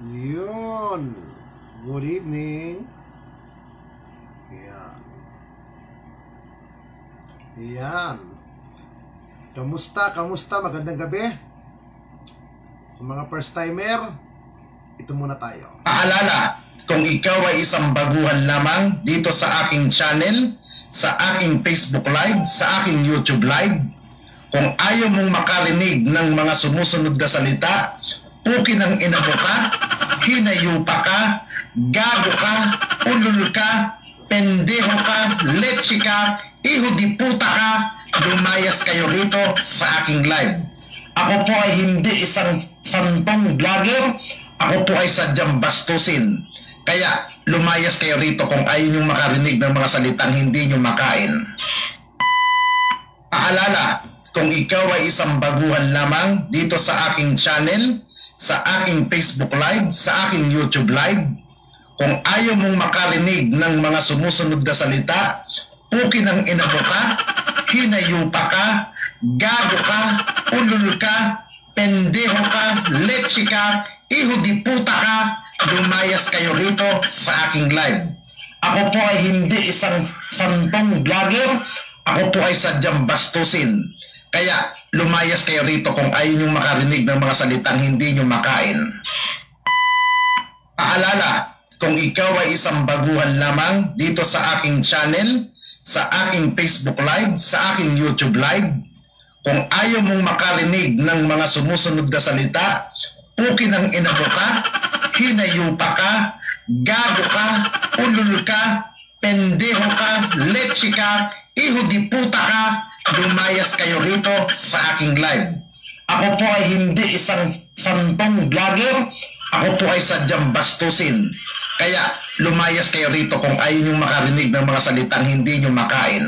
Yun. Good evening. Yan. Yan. Kamusta? Magandang gabi. Sa mga first timer, ito muna tayo. Paalala, kung ikaw ay isang baguhan lamang dito sa aking channel, sa aking Facebook Live, sa aking YouTube Live, kung ayaw mong makarinig ng mga sumusunod na salita, pukin ang ina mo ka, hinayupa ka, gago ka, ulul ka, pendeho ka, leche ka, iho di puta ka, lumayas kayo rito sa aking live. Ako po ay hindi isang santong vlogger, ako po ay sadyang bastusin. Kaya lumayas kayo rito kung ayaw nyo makarinig ng mga salitang hindi nyo makain. Paalala, kung ikaw ay isang baguhan lamang dito sa aking channel, sa aking Facebook Live, sa aking YouTube Live, kung ayaw mong makarinig ng mga sumusunod na salita, pukin ang ina mo ka, hinayupa ka, gago ka, ulul ka, pendeho ka, leche ka, iho di puta ka, lumayas kayo rito sa aking live. Ako po ay hindi isang santong vlogger, ako po ay sadyang bastusin. Kaya lumayas kayo rito kung ayaw nyo makarinig ng mga salitang hindi nyo makain. Paalala, kung ikaw ay isang baguhan lamang dito sa aking channel, sa aking Facebook Live, sa aking YouTube Live, kung ayaw mong makarinig ng mga sumusunod na salita, pukin ang ina mo ka, hinayupa ka, gago ka, ulul ka, pendeho ka, leche ka, iho di puta ka, lumayas kayo rito sa aking live. Ako po ay hindi isang santong vlogger, ako po ay sadyang bastusin. Kaya lumayas kayo rito kung ayaw nyo makarinig ng mga salitang hindi nyo makain.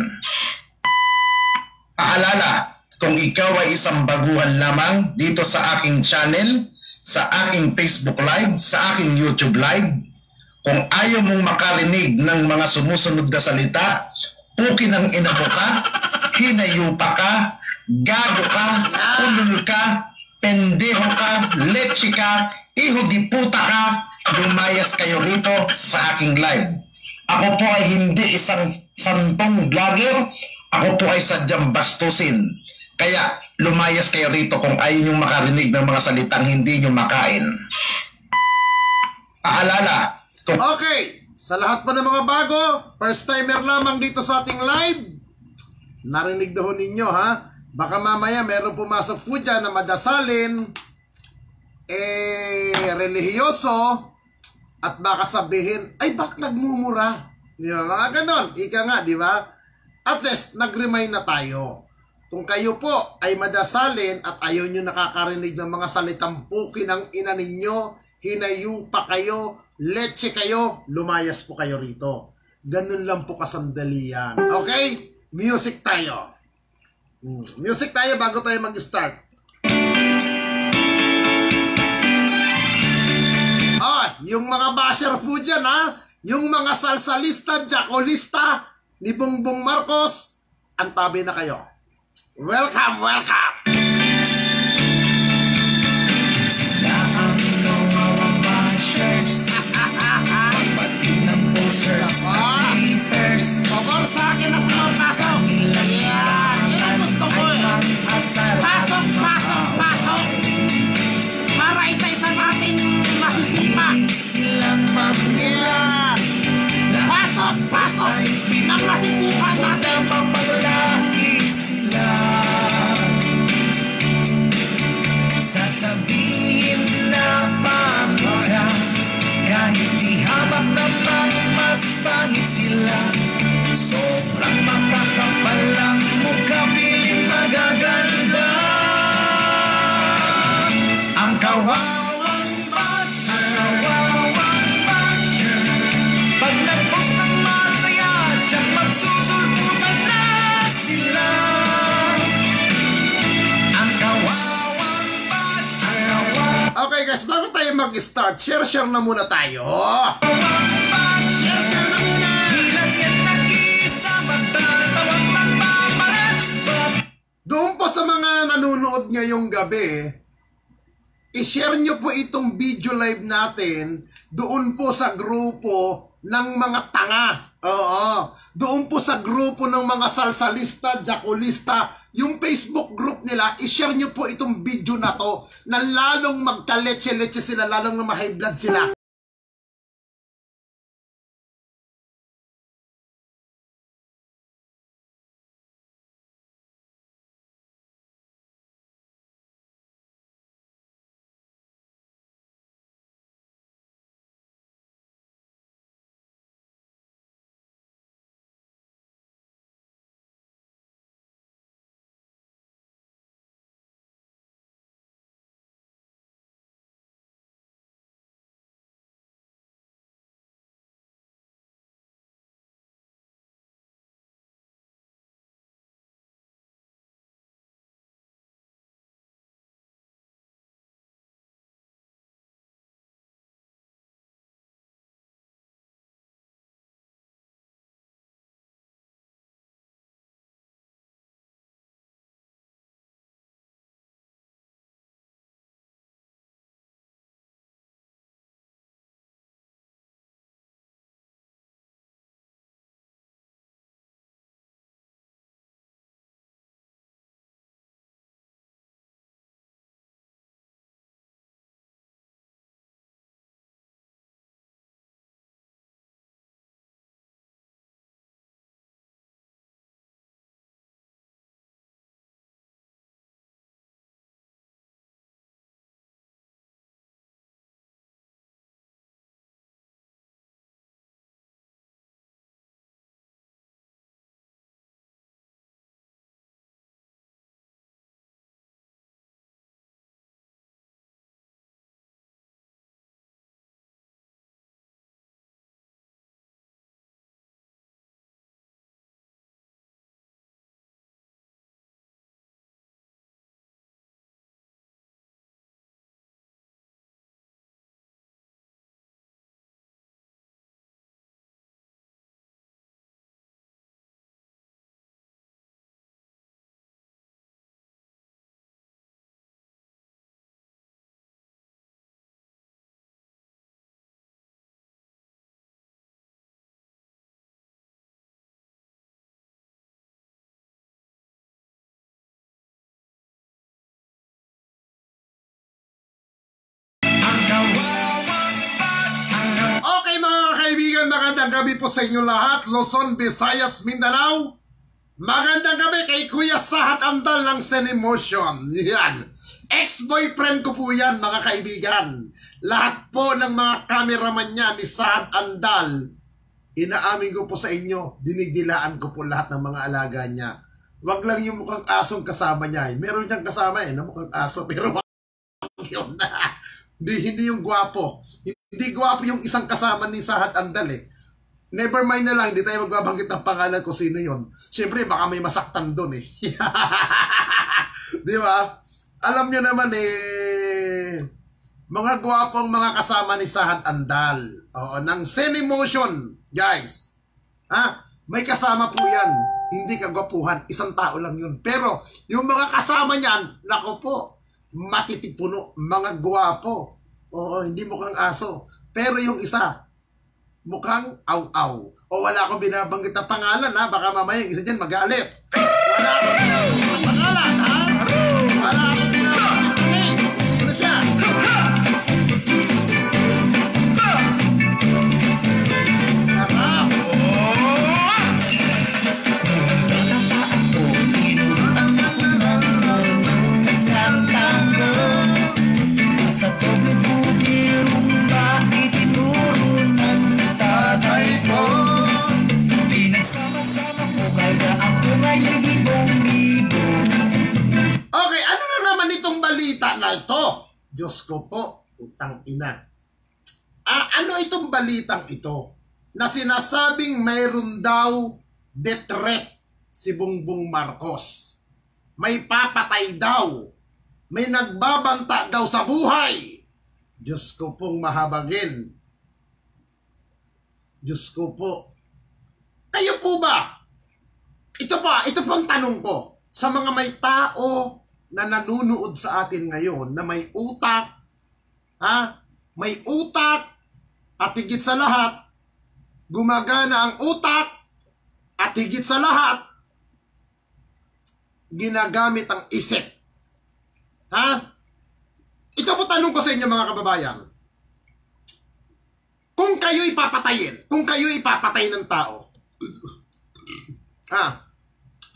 Paalala, kung ikaw ay isang baguhan lamang dito sa aking channel, sa aking Facebook Live, sa aking YouTube Live, kung ayaw mong makarinig ng mga sumusunod na salita, pukin ang ina mo ka, hinayupa ka, gago ka, ulul ka, pendeho ka, leche ka, iho di puta ka, lumayas kayo rito sa aking live. Ako po ay hindi isang santong vlogger, ako po ay sadyang bastusin. Kaya lumayas kayo rito kung ayaw nyo makarinig ng mga salitang hindi nyo makain. Paalala, kung... Okay, sa lahat po ng mga bago, first timer lamang dito sa ating live, narinig daw ninyo ha, baka mamaya meron pumasok po dyan na madasalin, relihiyoso, at baka sabihin, ay bak nagmumura. Di ba? Mga ganon, ika nga, di ba? At least, nag-remind na tayo. Kung kayo po ay madasalin at ayaw nyo nakakarinig ng mga salitang pukin ng ina ninyo, hinayupa kayo, leche kayo, lumayas po kayo rito. Ganun lang po kasandali yan. Okay? Music tayo. Music tayo bago tayo mag-start. Yung mga basher po dyan ha, yung mga salsalista, jacolista ni Bongbong Marcos, antabi na kayo. Welcome, welcome! Sila ang mga bashers, pagpating ng posers at haters. Pagor sa akin ang pumapasok. Yan, yan ang gusto ko eh. Pasok, pasok, pasok. Para isa-isa natin masisipa. Yan. Pasok, pasok. Nang masisipa natin. Sasabihin na pamura, kahit ihabak namang mas pangit sila. Sobrang makakapal ang mukha, piling magaganda. Ang kawawang basher, pag nag-post ng masaya, tiyak magsusulputan na sila. Ang kawawang basher, Okay guys, bago tayo mag-start, share na muna tayo. Share na muna. ilang yan nag-iisa, magtatawag magpapares. Doon po sa mga nanonood ngayong gabi, i-share nyo po itong video live natin doon po sa grupo ng mga tanga. Oo. Doon po sa grupo ng mga salsalista, jaculista, yung Facebook group nila, i-share nyo po itong video na to na lalong magka-leche-leche sila, lalong na ma-high blood sila. Okay mga kaibigan, magandang gabi po sa inyo lahat. Luzon, Visayas, Mindanao. Magandang gabi kay Kuya Sahat Andal ng Senemotion. Yan. Ex-boyfriend ko po yan mga kaibigan. Lahat po ng mga cameraman niya ni Sahat Andal, inaamin ko po sa inyo, dinidilaan ko po lahat ng mga alaga niya. Wag lang yung mukhang asong kasama niya. Meron niyang kasama na mukhang aso, pero yun na. Hindi yung gwapo. Hindi gwapo yung isang kasama ni Sahat Andal Never mind na lang, hindi tayo magbabanggit ng pangalan ko sino yun. Siyempre, baka may masaktan doon Di ba? Alam nyo naman mga gwapong mga kasama ni Sahat Andal. Oo, ng Senemotion, guys. May kasama po yan. Hindi kagwapuhan, isang tao lang yun. Pero, yung mga kasama niyan, nako po, matitipuno, mga gwapo. Oo, hindi mukhang aso. Pero yung isa, mukhang aw-aw. O wala akong binabanggit na pangalan, baka mamaya yung isa dyan magalit. Wala akong binabanggit na pangalan, Wala akong binabanggit na name. Sino siya? Sarap. Sa tobe-tobe bakit itinuro ng tatay ko? Pinagsama-sama ko kaya ako ngayon libong-libo. Okay, ano na naman itong balita na ito? Diyos ko po, utang ina. Ano itong balitang ito? Na sinasabing mayroon daw death threat si Bongbong Marcos. May papatay daw. May nagbabanta daw sa buhay. Diyos ko pong mahabagin. Diyos ko po. Kayo po ba? Ito po ang tanong ko. Sa mga may tao na nanunood sa atin ngayon, na may utak, Ha? May utak at higit sa lahat, gumagana ang utak at higit sa lahat, ginagamit ang isip. Ha? Ito po tanong ko sa inyo mga kababayan. Kung kayo'y papatayin, kung kayo'y papatay ng tao,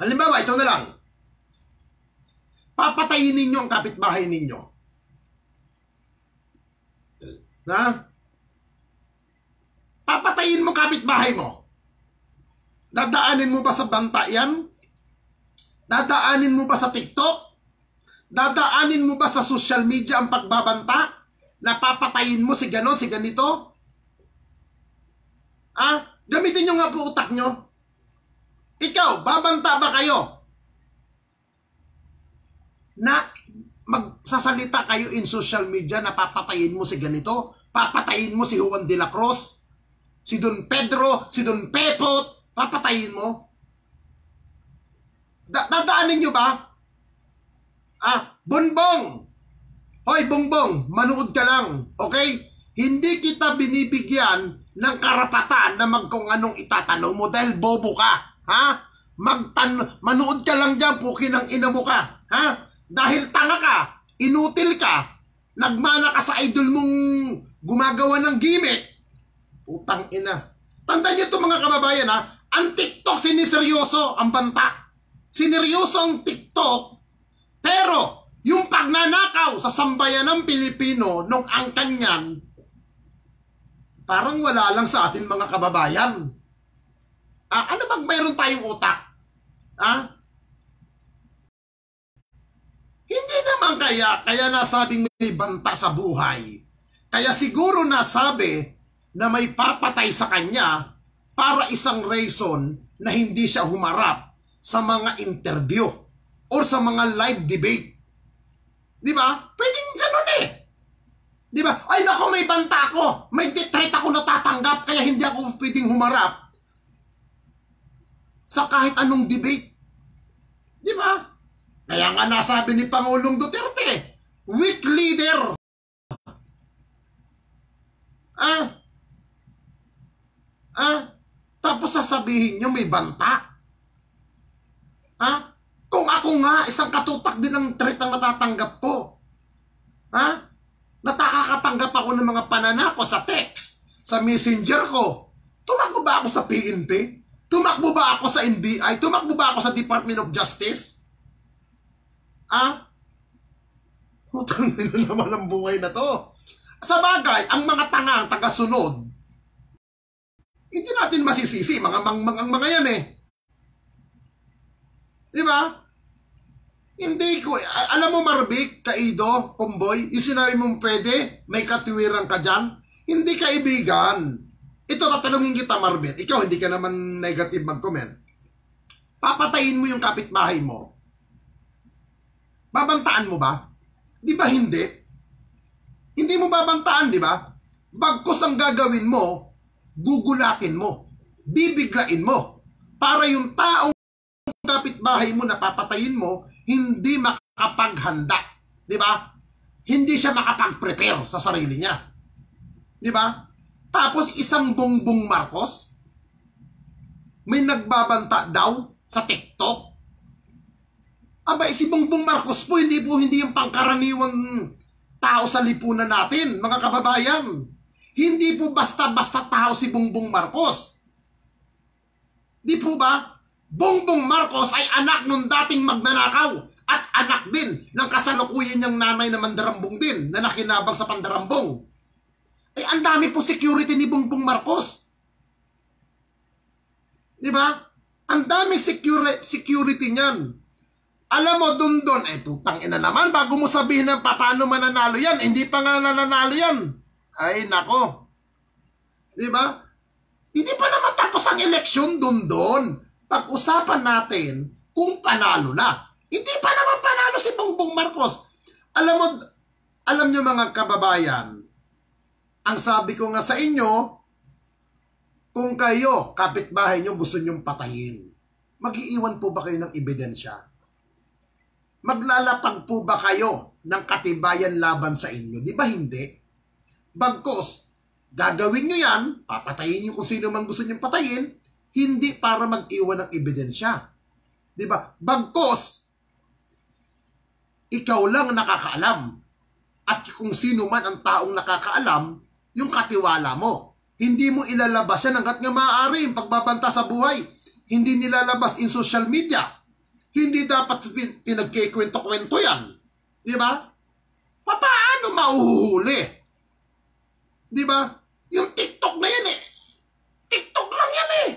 halimbawa, ito na lang, papatayin ninyo ang kapitbahay ninyo. Ha? Papatayin mo kapitbahay mo. Dadaanin mo ba sa banta yan? Dadaanin mo ba sa TikTok? Dadaanin mo ba sa social media ang pagbabanta? Napapatayin mo si ganon, si ganito? Gamitin nyo nga po utak nyo. Ikaw, babanta ba kayo? Na magsasalita kayo in social media na papatayin mo si ganito? Papatayin mo si Juan de la Cruz? Si Don Pedro? Si Don Pepot? Papatayin mo? Dadaanin nyo ba? Bongbong! Hoy, Bongbong, manood ka lang, okay? Hindi kita binibigyan ng karapatan na kung anong itatanong mo dahil bobo ka, ha? Manood ka lang dyan, pukin ang ina mo ka, ha? Dahil tanga ka, inutil ka, nagmana ka sa idol mong gumagawa ng gimmick, putang ina. Tandaan nyo ito mga kababayan, ha? Ang TikTok siniseryoso ang banta. Sineryoso ang TikTok, pero yung pagnanakaw sa sambayan ng Pilipino nung angkan yan, parang wala lang sa atin mga kababayan. Ano bang mayroon tayong utak? Hindi naman kaya nasabing may banta sa buhay. Kaya siguro nasabi na may papatay sa kanya para isang reason na hindi siya humarap sa mga interview or sa mga live debate. Di ba? Pwedeng ganun eh. Di ba? Ay nako, may banta ako. May death threat ako natatanggap kaya hindi ako pwedeng humarap sa kahit anong debate. Di ba? Kaya nga nasabi ni Pangulong Duterte, weak leader. Tapos sasabihin nyo may banta. Kung ako nga, isang katutak din ng threat ang natatanggap ko. Nakakatanggap ako ng mga pananakot sa text, sa messenger ko. Tumakbo ba ako sa PNP? Tumakbo ba ako sa NBI? Tumakbo ba ako sa Department of Justice? Utang nila naman ang buhay na to. Sa bagay, ang mga tanga, ang tagasunod, hindi natin masisisi. Mga yan eh. Di ba? Hindi ko, alam mo Marvic, Kaido, Kumboy, yung sinabi mong pwede, may katiwiran ka dyan, hindi kaibigan. Ito, tatanungin kita Marvic, ikaw hindi ka naman negative mag-comment. Papatayin mo yung kapitbahay mo. Babantaan mo ba? Di ba hindi? Hindi mo babantaan, di ba? Bagkus ang gagawin mo, gugulatin mo, bibiglain mo, para yung taong kapitbahay mo na papatayin mo, hindi makapaghanda. Di ba? Hindi siya makapag-prepare sa sarili niya. Di ba? Tapos isang Bongbong Marcos, may nagbabanta daw sa TikTok. Abay, si Bongbong Marcos po, hindi yung pangkaraniwang tao sa lipunan natin, mga kababayan. Hindi po basta-basta tao si Bongbong Marcos. Di po ba? Bongbong Marcos ay anak nung dating magnanakaw at anak din ng kasalukuyan niyang nanay na mandarambong din na nakinabang sa pandarambong. Ay, ang dami po security ni Bongbong Marcos. Di ba? Ang daming security niyan. Alam mo, dun, putang ina naman, bago mo sabihin na paano mananalo yan, hindi pa nga nananalo yan. Ay, nako. Di ba? Hindi pa naman tapos ang eleksyon dun. Pag-usapan natin kung panalo na. Hindi pa naman panalo si Bongbong Marcos. Alam nyo mga kababayan, ang sabi ko nga sa inyo, kung kayo, kapitbahay nyo, gusto nyong patayin, mag-iiwan po ba kayo ng ebidensya? Maglalapag po ba kayo ng katibayan laban sa inyo? Di ba hindi? Bagkos, gagawin nyo yan, papatayin nyo kung sino man gusto nyo patayin, hindi para mag-iwan ng ebidensya. Diba? Bagkos, ikaw lang nakakaalam. At kung sino man ang taong nakakaalam, yung katiwala mo. Hindi mo ilalabas yan hanggat nga maaari yung pagbabanta sa buhay. Hindi nilalabas in social media. Hindi dapat pinagkikwento-kwento yan. Diba? Paano mauhuli? Diba? Yung TikTok na yan eh. TikTok lang yan eh.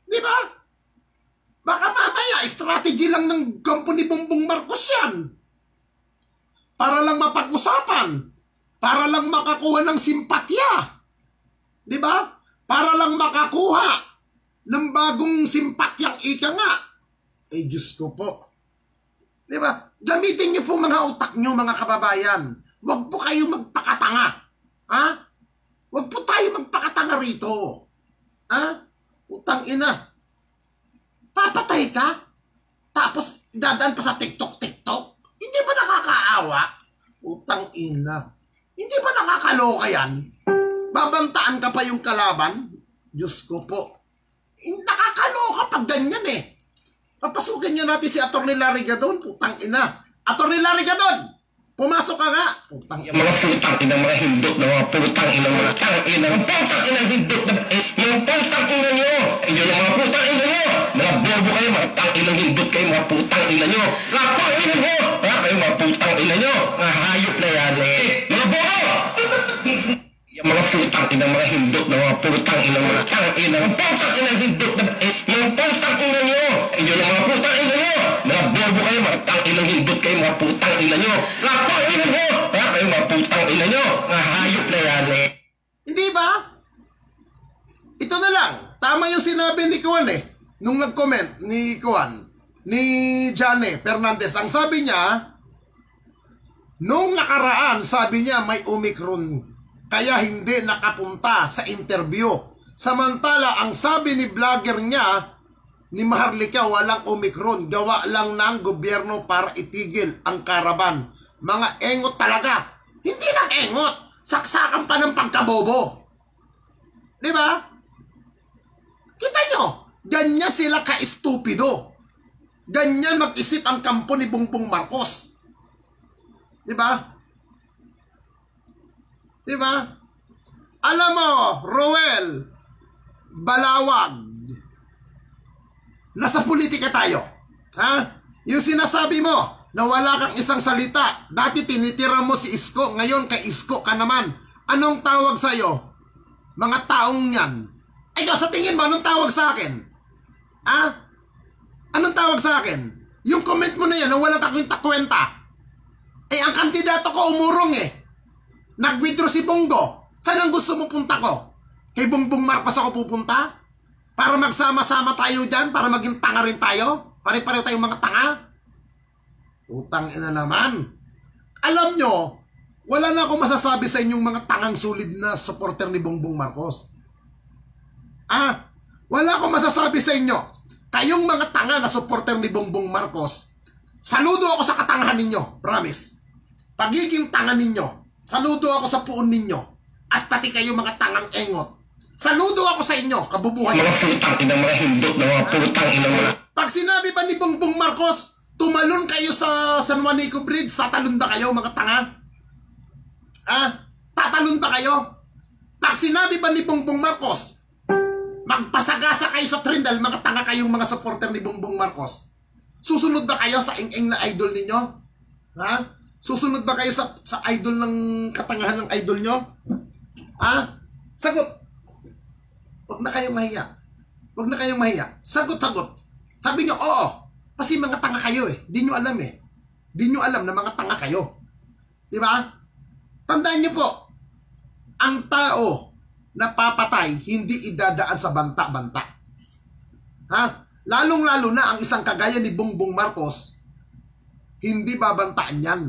Diba? Baka mamaya, strategy lang ng kampo ni Bongbong Marcos yan. Para lang mapag-usapan. Para lang makakuha ng simpatya. Diba? Para lang makakuha ng bagong simpatyang ika nga. Eh, Diyos ko po. Diba? Gamitin niyo po mga utak niyo, mga kababayan. Huwag po kayo magpakatanga. Ha? Huwag po tayo magpakatanga rito. Ha? Utang ina. Papatay ka? Tapos idadaan pa sa TikTok. Hindi ba nakakaawa? Utang ina. Hindi ba nakakaloka yan? Babantaan ka pa yung kalaban? Diyos ko po. Nakakaloka pag ganyan eh. Papasukin nyo natin si Atty. Larry Gadon. Putang ina. Atty. Larry Gadon! Pumasok ka nga. Putang ina. Mga putang inang mga hindot na mga putang inang mga tang-inang putang inang hindot na mga putang ina nyo. Inyo na mga putang ina nyo. Mga bobo kayo, mga tang-inang hindot kayo, mga putang ina nyo. Rapang ina nyo. Ha? Kayo mga putang ina nyo. Mga hayop na yan eh. Mga bobo! Yung mga putang inang mga hindot na mga putang inang mga tang-inang putang inang hindot na mga putang ina nyo. Inyo na mga putang ina nyo. Mga bobo kayo, mga tang-inang hindot kayo, mga putang ina nyo. Rapang ina nyo. Ha? Kayo mga putang ina nyo. Mga hayop na yan eh. Hindi ba? Ito na lang. Tama yung sinabi ni Kuan eh. Nung nag-comment ni Kuan, ni Johnny Fernandez. Ang sabi niya, nung nakaraan, sabi niya may Omicron. Kaya hindi nakapunta sa interview. Samantala, ang sabi ni vlogger niya, ni Maharlika, walang Omicron. Gawa lang ng gobyerno para itigil ang karaban. Mga engot talaga. Hindi lang engot. Saksakan pa ng pagkabobo. Diba? Kita nyo, ganyan sila ka-estupido. Ganyan mag-isip ang kampo ni Bongbong Marcos. Diba? Diba? Alam mo, Roel Balawag, nasa politika tayo. Ha? Yung sinasabi mo na wala kang isang salita, dati tinitira mo si Isko, ngayon kay Isko ka naman. Anong tawag sa'yo? Mga taong yan. Ay, sa tingin mo, anong tawag sa akin? Ha? Anong tawag sa akin? Yung comment mo na yan, na wala kang kwenta. Eh, ang kandidato ko umurong eh. Nag-withdraw si Bongo. Saan ang gusto mo punta ko? Kay Bongbong Marcos ako pupunta? Para magsama-sama tayo dyan? Para maging tanga rin tayo? Pare-pareho tayong mga tanga? Utang ina naman. Alam nyo, wala na akong masasabi sa inyong mga tangang sulid na supporter ni Bongbong Marcos. Wala akong masasabi sa inyo. Kayong mga tanga na supporter ni Bongbong Marcos, saludo ako sa katangahan ninyo. Promise. Pagiging tanga ninyo, saludo ako sa puon ninyo. At pati kayo mga tangang engot. Saludo ako sa inyo, kabubuhay. Mga putang inang mga hindot na mga putang inang mga... Pag sinabi pa ni Bongbong Marcos, tumalon kayo sa San Juanico Bridge, tatalon ba kayo mga tanga? Tatalon ba kayo? Pag sinabi pa ni Bongbong Marcos, magpasagasa kayo sa trindal, mga tanga kayong mga supporter ni Bongbong Marcos. Susunod ba kayo sa ing-ing na idol ninyo? Ha? Susunod ba kayo sa idol ng katangahan ng idol nyo? Sagot. Huwag na kayong mahiya. Huwag na kayong mahiya. Sagot. Sabi nyo, oo. Kasi mga tanga kayo eh. Di nyo alam eh. Di nyo alam na mga tanga kayo. Diba? Tandaan nyo po, ang tao na papatay, hindi idadaan sa banta-banta. Ha? Lalong-lalo na ang isang kagaya ni Bongbong Marcos, hindi babantaan yan.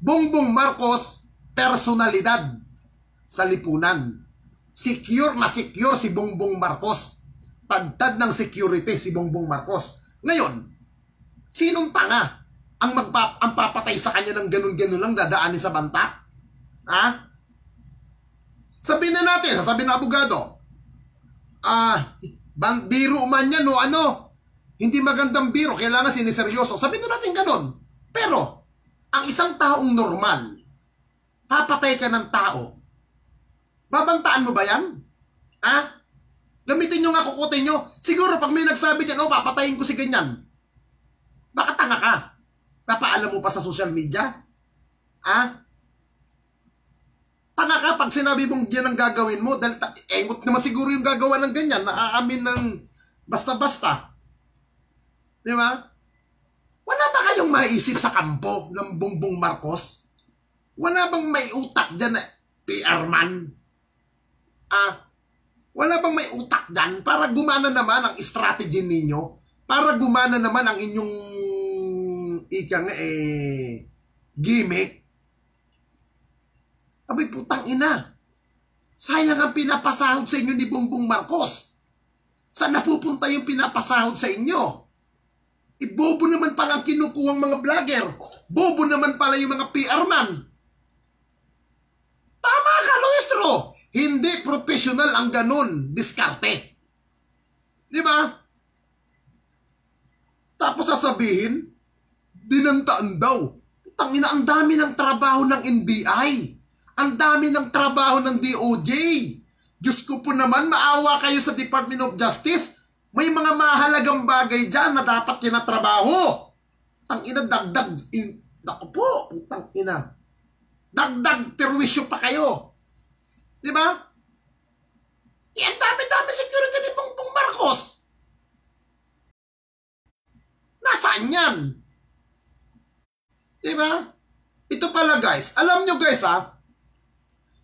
Bongbong Marcos, personalidad sa lipunan. Secure na secure si Bongbong Marcos. Pagtad ng security si Bongbong Marcos. Ngayon, sinong tanga ang papatay sa kanya ng ganun-ganun lang dadaanin sa banta? Ha? Sabihin na natin, sasabihin ng abogado, biro man yan o ano, hindi magandang biro, kailangan siniseryoso. Sabihin na natin ganun. Pero, ang isang taong normal, papatay ka ng tao, babantaan mo ba yan? Ha? Gamitin nyo nga, kukutin nyo. Siguro pag may nagsabi dyan, papatayin ko si ganyan. Baka tanga ka. Papaalam mo pa sa social media? Ha? Tanga ka pag sinabi mong yan ang gagawin mo dahil engot naman siguro yung gagawa ng ganyan, naaamin ng basta-basta. Di ba? Wala ba kayong maisip sa kampo ng Bongbong Marcos? Wala bang may utak dyan na PR man? Wala bang may utak dyan para gumana naman ang strategy ninyo? Para gumana naman ang inyong gimmick? Abay, putang ina. Sayang ang pinapasahod sa inyo ni Bongbong Marcos. Saan napupunta yung pinapasahod sa inyo? Bobo naman pala ang kinukuhang mga vlogger. Bobo naman pala yung mga PR man. Tama ka, Luistro. Hindi professional ang ganun. Diskarte. Di ba? Tapos sasabihin, dinantaan daw. Putang ina, ang dami ng trabaho ng NBI. Ang dami ng trabaho ng DOJ. Diyos ko po naman, maawa kayo sa Department of Justice. May mga mahalagang bagay dyan na dapat tinatrabaho. Ang ina, dagdag. Naku po, putang ina. Dagdag, perwisyo pa kayo. Di ba? Ang dami-dami security ni Bongbong Marcos. Nasaan yan? Di ba? Ito pala guys. Alam nyo guys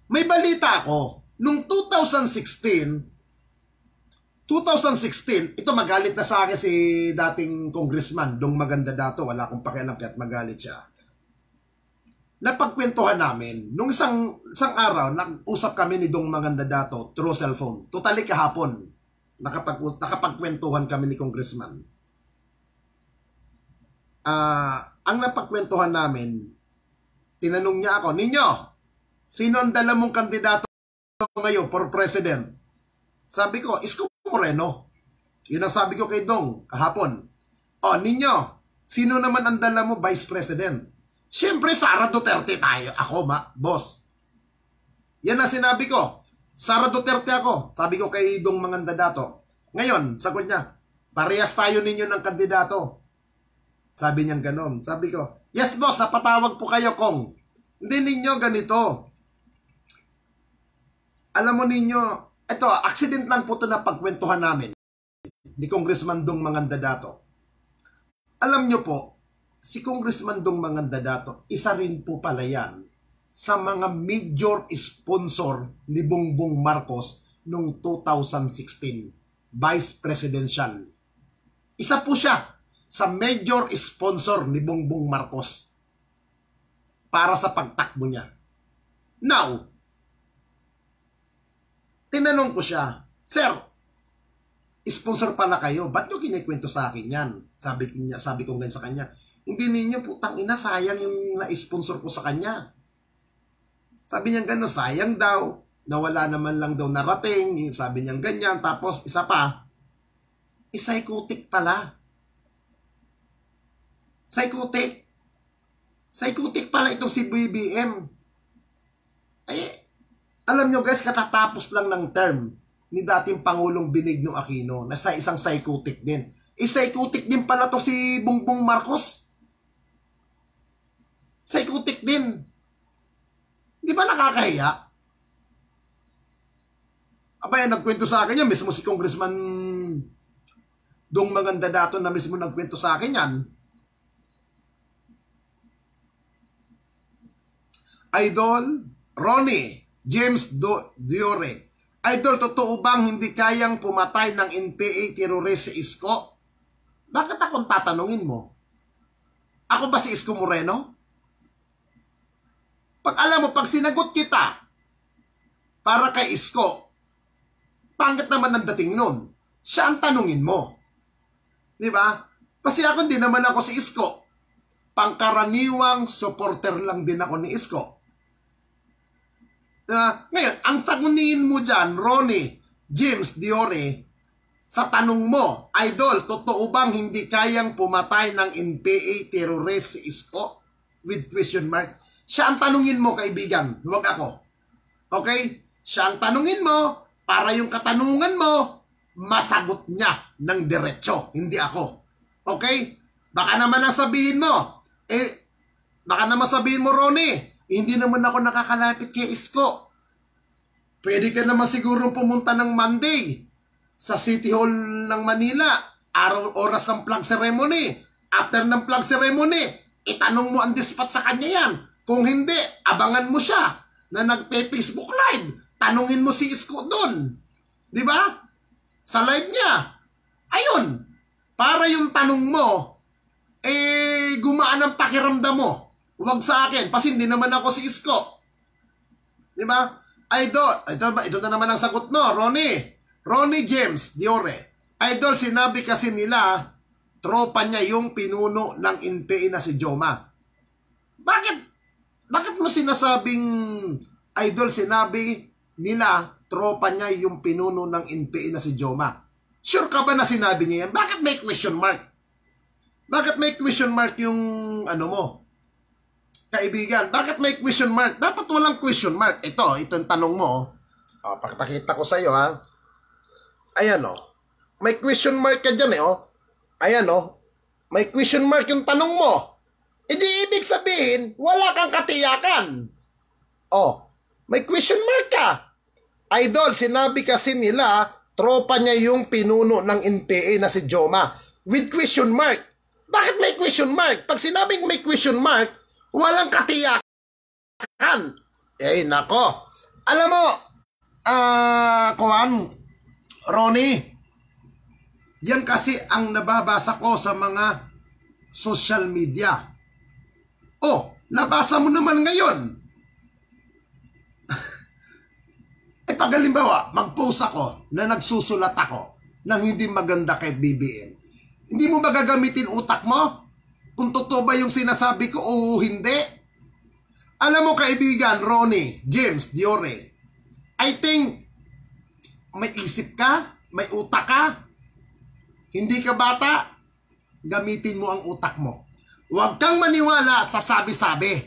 may balita ako, nung 2016, ito magalit na sa akin si dating congressman, Dong Maganda Dato, wala akong pakialam at magalit siya. Napagkwentuhan namin, nung isang araw, nag-usap kami ni Dong Maganda Dato through cellphone. Totally kahapon, nakapagkwentuhan kami ni congressman. Ang napagkwentuhan namin, tinanong niya ako, Ninyo, sino ang dala mong kandidato ngayon for president? Sabi ko, Isko Moreno. Yun ang sabi ko kay Dong kahapon. Ninyo, sino naman ang dala mo vice president? Siyempre, Sara Duterte tayo. Ako, boss. Yan ang sinabi ko. Sara Duterte ako. Sabi ko kay Dong Maganda Dato. Ngayon, sagot niya, parehas tayo ninyo ng kandidato. Sabi niya ganon. Sabi ko, yes boss, napatawag po kayo kung hindi ninyo ganito. Alam mo ninyo, ito, accident lang po ito na pagkwentuhan namin ni Congressman Dong Maganda Dato. Alam nyo po, si Congressman Dong Maganda Dato, isa rin po pala yan sa mga major sponsor ni Bongbong Marcos noong 2016, Vice Presidential. Isa po siya sa major sponsor ni Bongbong Marcos para sa pagtakbo niya. Now, tinanong ko siya, Sir, sponsor pala kayo, ba't nyo kinikwento sa akin yan? Sabi ko ganyan sa kanya, hindi ninyo, putang ina, sayang yung na-sponsor ko sa kanya. Sabi niya gano'n, sayang daw, nawala naman lang daw narating, sabi niya ganyan, tapos isa pa, psychotic pala. Psychotic pala itong si BBM. Alam nyo guys, katatapos lang ng term ni dating Pangulong Benigno Aquino na sa isang psychotic din. Psychotic din pala to si Bongbong Marcos. Psychotic din. Di ba nakakahiya? Abay, nagkwento sa akin yan. Mismo si Congressman Dong Maganda Dato na mismo nagkwento sa akin yan. Idol, Ronnie, James Diore. Idol, totoo bang hindi kayang pumatay ng NPA terrorist si Isko? Bakit akong tatanungin mo? Ako ba si Isko Moreno? Pag alam mo, pag sinagot kita para kay Isko, pangit naman ang dating nun. Siya ang tanungin mo. Di ba? Kasi ako hindi naman ako si Isko. Pangkaraniwang supporter lang din ako ni Isko. Ngayon, ang saguningin mo dyan, Ronnie James Diore, sa tanong mo, Idol, totoo bang hindi kayang pumatay ng NPA terrorist si Isko? With question mark. Siya ang tanungin mo, kaibigan. Huwag ako. Okay? Siya ang tanungin mo para yung katanungan mo, masagot niya ng diretsyo. Hindi ako. Okay? Baka naman ang sabihin mo, baka naman sabihin mo, Ronnie, hindi naman ako nakakalapit kay Isko. Pwede ka naman siguro pumunta ng Monday sa City Hall ng Manila, oras ng flag ceremony. After ng flag ceremony, itanong mo ang dispatch sa kanya yan. Kung hindi, abangan mo siya na nagpe-Facebook live. Tanungin mo si Isko doon. Di ba? Sa live niya. Ayun. Para yung tanong mo, gumaan ang pakiramdam mo. Huwag sa akin, kasi hindi naman ako si Isko. Di ba? Ito na naman ang sagot mo, Ronnie James Diore. Idol, sinabi kasi nila, tropa niya yung pinuno ng NPA na si Joma. Bakit mo sinasabing, Idol, sinabi nila, tropa niya yung pinuno ng NPA na si Joma? Sure ka ba na sinabi niya yan? Bakit may question mark? Bakit may question mark yung ano mo? Kaibigan, bakit may question mark? Dapat walang question mark. Itong tanong mo. Pakita ko sa iyo, ha. Ayan, may question mark ka dyan, Ayan, may question mark yung tanong mo. Hindi ibig sabihin, wala kang katiyakan. May question mark ka. Idol, sinabi kasi nila, tropa niya yung pinuno ng NPA na si Joma. With question mark. Bakit may question mark? Pag sinabing may question mark, walang katiyakan. Nako. Alam mo, Ronnie, yan kasi ang nababasa ko sa mga social media. Nabasa mo naman ngayon. Pag halimbawa, mag-post ako na nagsusulat ako ng hindi maganda kay BBM. Hindi mo ba gagamitin utak mo? Kung totoo ba yung sinasabi ko o hindi? Alam mo, kaibigan, Ronnie James Diore, I think may isip ka, may utak ka, hindi ka bata, gamitin mo ang utak mo. Huwag kang maniwala sa sabi-sabi.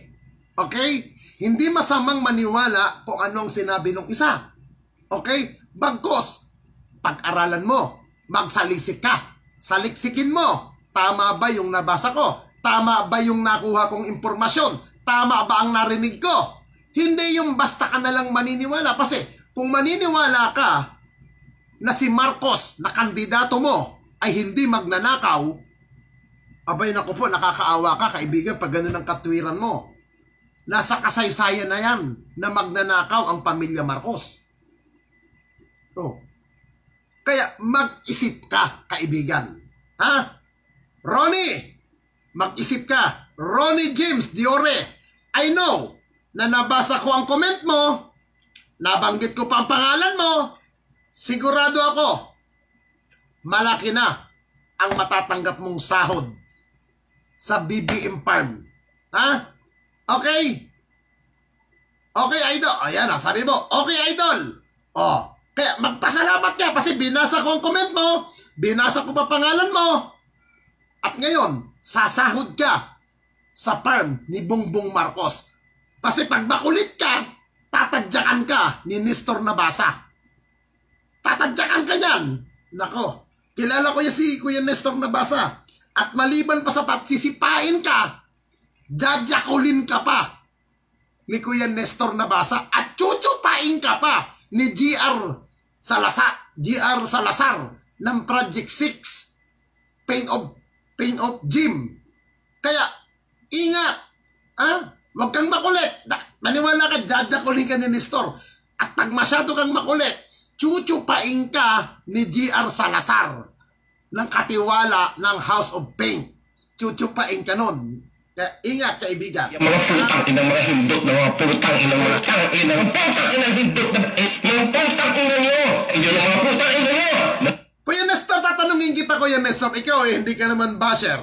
Okay? Hindi masamang maniwala kung anong sinabi ng isa. Okay? Bagkos, pag-aralan mo, magsalisik ka. Saliksikin mo. Tama ba yung nabasa ko? Tama ba yung nakuha kong impormasyon? Tama ba ang narinig ko? Hindi yung basta ka nalang maniniwala. Kasi kung maniniwala ka na si Marcos na kandidato mo ay hindi magnanakaw, abay naku po, nakakaawa ka, kaibigan, pag ganun ang katwiran mo. Nasa kasaysayan na yan na magnanakaw ang pamilya Marcos. Kaya mag-isip ka, kaibigan. Ha? Ronnie, mag-isip ka. Ronnie James Diore, I know na nabasa ko ang comment mo, nabanggit ko pa ang pangalan mo, sigurado ako, malaki na ang matatanggap mong sahod sa BBM Farm. Ha? Okay? Okay, Idol. Ayan na, sabi mo, okay, Idol. Kaya magpasalamat ka kasi binasa ko ang comment mo, binasa ko pa pangalan mo, at ngayon, sasahod ka sa farm ni Bongbong Marcos. Kasi pag makulit ka, tatadyakan ka ni Nestor Nabasa. Tatadyakan ka niyan. Nako, kilala ko yan si Kuya Nestor Nabasa. At maliban pa sa sisipain ka, jadyakulin ka pa ni Kuya Nestor Nabasa at chuchupain ka pa ni GR Salazar ng Project 6 Pain of Jim. Kaya ingat, huwag kang makulit. Maniwala ka, jadyakulin ka ni Nestor. At pag masyado kang makulit, chuchupain ka ni GR Salazar ng katiwala ng House of Pain. Chuchupain ka nun. Kaya ingat, kaibigan. Yung mga putang inang mga hindot na mga putang inang mga tang-inang putang inang hindot na mga putang ina nyo. Yun ang mga putang ina nyo. Kuya Nestor, tatanungin kita, Kuya Nestor. Ikaw hindi ka naman basher.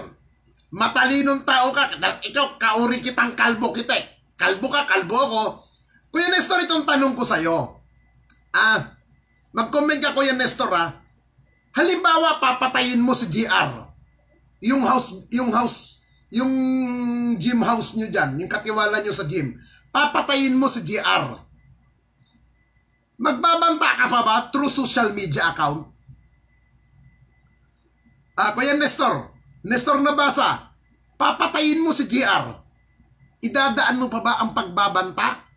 Matalinong tao ka. Ikaw, kauri kitang kalbo kita. Kalbo ka, kalbo ako. Kuya Nestor, ganitong tanong ko sa'yo. Mag-comment ka, Kuya Nestor, halimbawa, papatayin mo si GR. Yung gym house nyo dyan, yung katiwala nyo sa gym, papatayin mo si GR. Magbabanta ka pa ba through social media account? Kuya Nestor Nabasa, papatayin mo si GR. Idadaan mo pa ba ang pagbabanta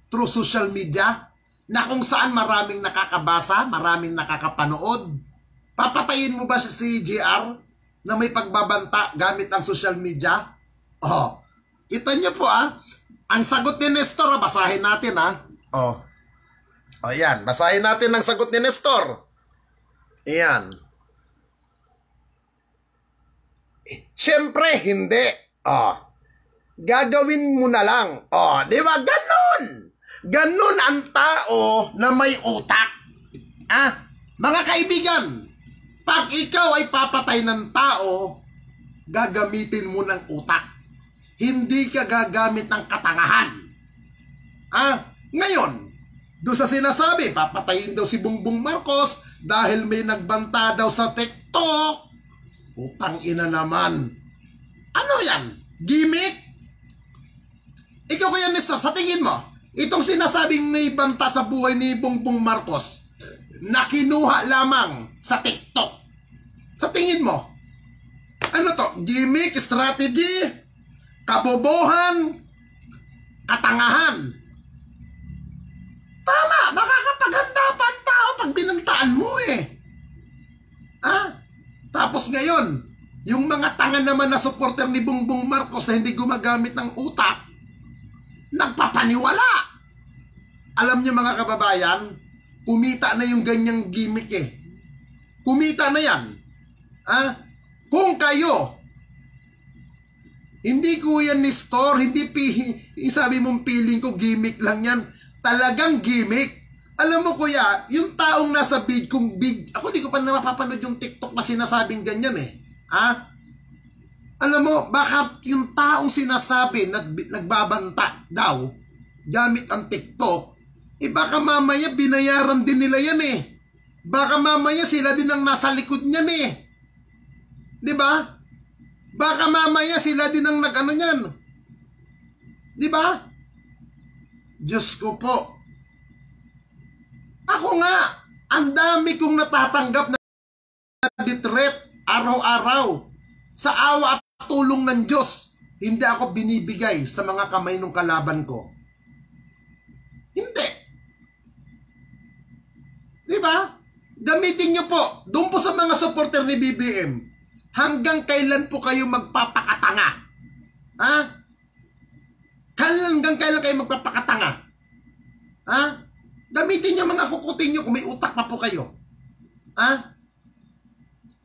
through social media na kung saan maraming nakakabasa, maraming nakakapanood? Papatayin mo ba si GR na may pagbabanta gamit ang social media? Kita niyo po ang sagot ni Nestor, basahin natin yan, basahin natin ang sagot ni Nestor. Ayan. Siyempre, hindi. Gagawin mo na lang. Di ba? Ganon ang tao na may utak. Mga kaibigan, pag ikaw ay papatay ng tao, gagamitin mo ng utak. Hindi ka gagamit ng katangahan. Ngayon, doon sa sinasabi, papatayin daw si Bongbong Marcos dahil may nagbanta daw sa TikTok. Utang ina naman. Ano yan? Gimmick? Ikaw, Kuya Nestor, sa tingin mo, itong sinasabing may banta sa buhay ni Bongbong Marcos na kinuha lamang sa TikTok, sa tingin mo, ano to? Gimmick, strategy, kabobohan, katangahan? Tama, makakapaganda pa ang tao pag binantaan mo Tapos ngayon, yung mga tanga naman na supporter ni Bongbong Marcos na hindi gumagamit ng utak, nagpapaniwala. Alam niyo mga kababayan, kumita na yung ganyang gimmick Kumita na yan. Kung kayo, hindi Kuya Nestor, hindi sabi mong feeling ko gimmick lang yan. Talagang gimmick. Alam mo Kuya, yung taong nasa ako di ko pa napapanood yung TikTok na sinasabing ganyan Alam mo, baka yung taong sinasabi nagbabanta daw gamit ang TikTok, baka mamaya binayaran din nila yan Baka mamaya sila din ang nasa likod niyan Di ba? Baka mamaya sila din ang nag-ano niyan. Di ba? Diyos ko po. Ako nga, ang dami kong natatanggap na threat araw-araw. Sa awa at tulong ng Diyos, hindi ako binibigay sa mga kamay ng kalaban ko. Hindi. Di ba? Gamitin niyo po, doon po sa mga supporter ni BBM, hanggang kailan po kayo magpapakatanga? Hanggang kailan kayo magpapakatanga? Gamitin niyo mga kukutin niyo kung may utak pa po kayo.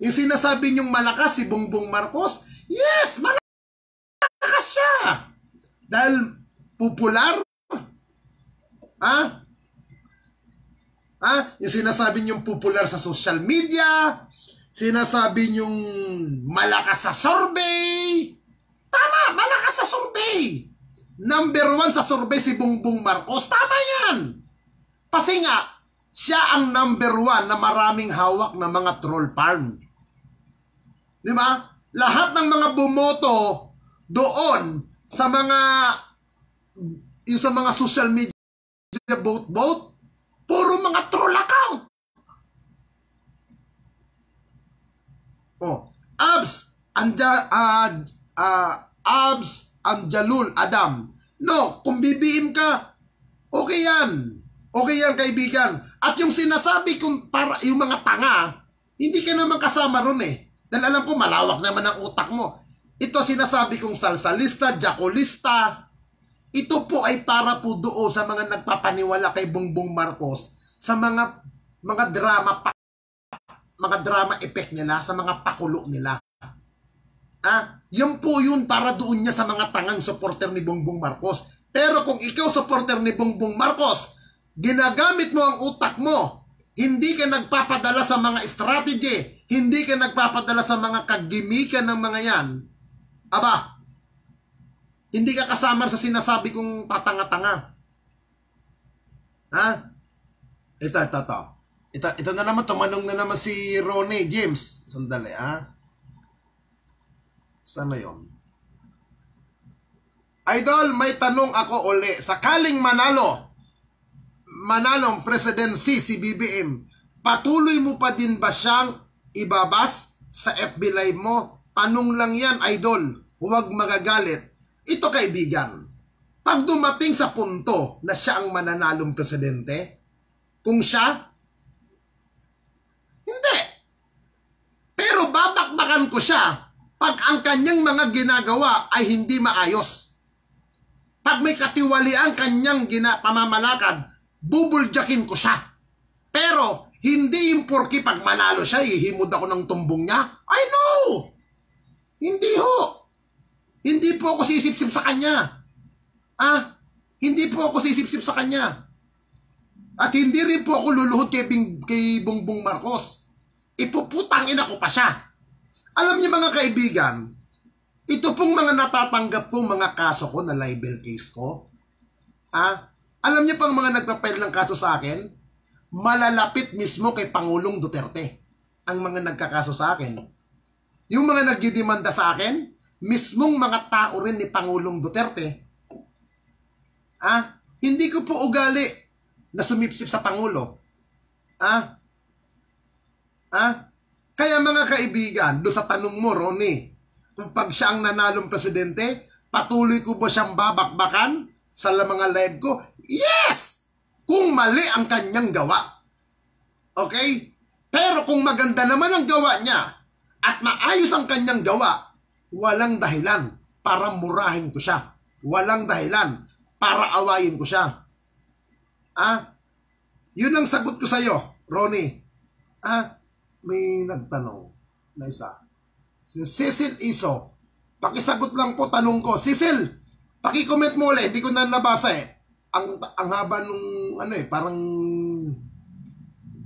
Yung sinasabi niyong malakas si Bongbong Marcos, yes, malakas siya. Dahil popular. Yung sinasabi niyong popular sa social media, sinasabi niyong malakas sa survey. Tama, malakas sa survey. Number 1 sa survey si Bongbong Marcos. Tama yan. Kasi nga, siya ang number 1 na maraming hawak na mga troll farm. Di ba? Lahat ng mga bumoto doon sa mga social media vote, puro mga troll account. Amjalul Adam. No, kung BBM ka, okay yan. Okay yan, kaibigan. At yung sinasabi kong para yung mga tanga, hindi ka naman kasama ron Dahil alam ko, malawak naman ang utak mo. Ito sinasabi kong salsalista, jacolista. Ito po ay para po doon sa mga nagpapaniwala kay Bongbong Marcos sa mga drama effect nila, sa mga pakulo nila. Yan po yun para doon niya sa mga tangang supporter ni Bongbong Marcos. Pero kung ikaw supporter ni Bongbong Marcos, ginagamit mo ang utak mo, hindi ka nagpapadala sa mga strategy, hindi ka nagpapadala sa mga kagimikan ng mga yan, hindi ka kasama sa sinasabi kong tatanga-tanga. Ha? Ito na naman, tumanong na naman si Ronnie James. Sandali, ha? Sana yun? Idol, may tanong ako uli. Sakaling manalong presidency si BBM, patuloy mo pa din ba siyang ibabas sa FB Live mo? Tanong lang yan, Idol. Huwag magagalit. Ito, kaibigan. Pag dumating sa punto na siya ang mananalong presidente, kung siya, hindi. Pero babakbakan ko siya pag ang kanyang mga ginagawa ay hindi maayos. Pag may katiwalian kanyang pamamalakad, bubuljakin ko siya. Pero, hindi yung porki pag manalo siya, ihimod ako ng tumbong niya. I know! Hindi ho. Hindi po ako sisipsip sa kanya. Hindi po ako sisipsip sa kanya. At hindi rin po ako luluhod kay Bongbong Marcos. Ipuputangin ako pa siya. Alam niyo mga kaibigan, ito pong mga natatanggap kong mga kaso ko na libel case ko, alam niyo pang mga nagpapail ng kaso sa akin, malalapit mismo kay Pangulong Duterte ang mga nagkakaso sa akin. Yung mga nagdidemanda sa akin, mismong mga tao rin ni Pangulong Duterte. Hindi ko po ugali na sumipsip sa Pangulo. Kaya mga kaibigan, doon sa tanong mo, Ronnie, kung pag siya ang nanalong presidente, patuloy ko ba siyang babakbakan sa mga live ko? Yes! Kung mali ang kanyang gawa. Okay? Pero kung maganda naman ang gawa niya at maayos ang kanyang gawa, walang dahilan para murahin ko siya. Walang dahilan para awayin ko siya. Yun ang sagot ko sa'yo, Ronnie. May nagtanong na isa. Si Cecil Iso, pakisagot lang po tanong ko. Cecil, paki-comment mo ulit. Hindi ko na nabasa eh. Ang haba nung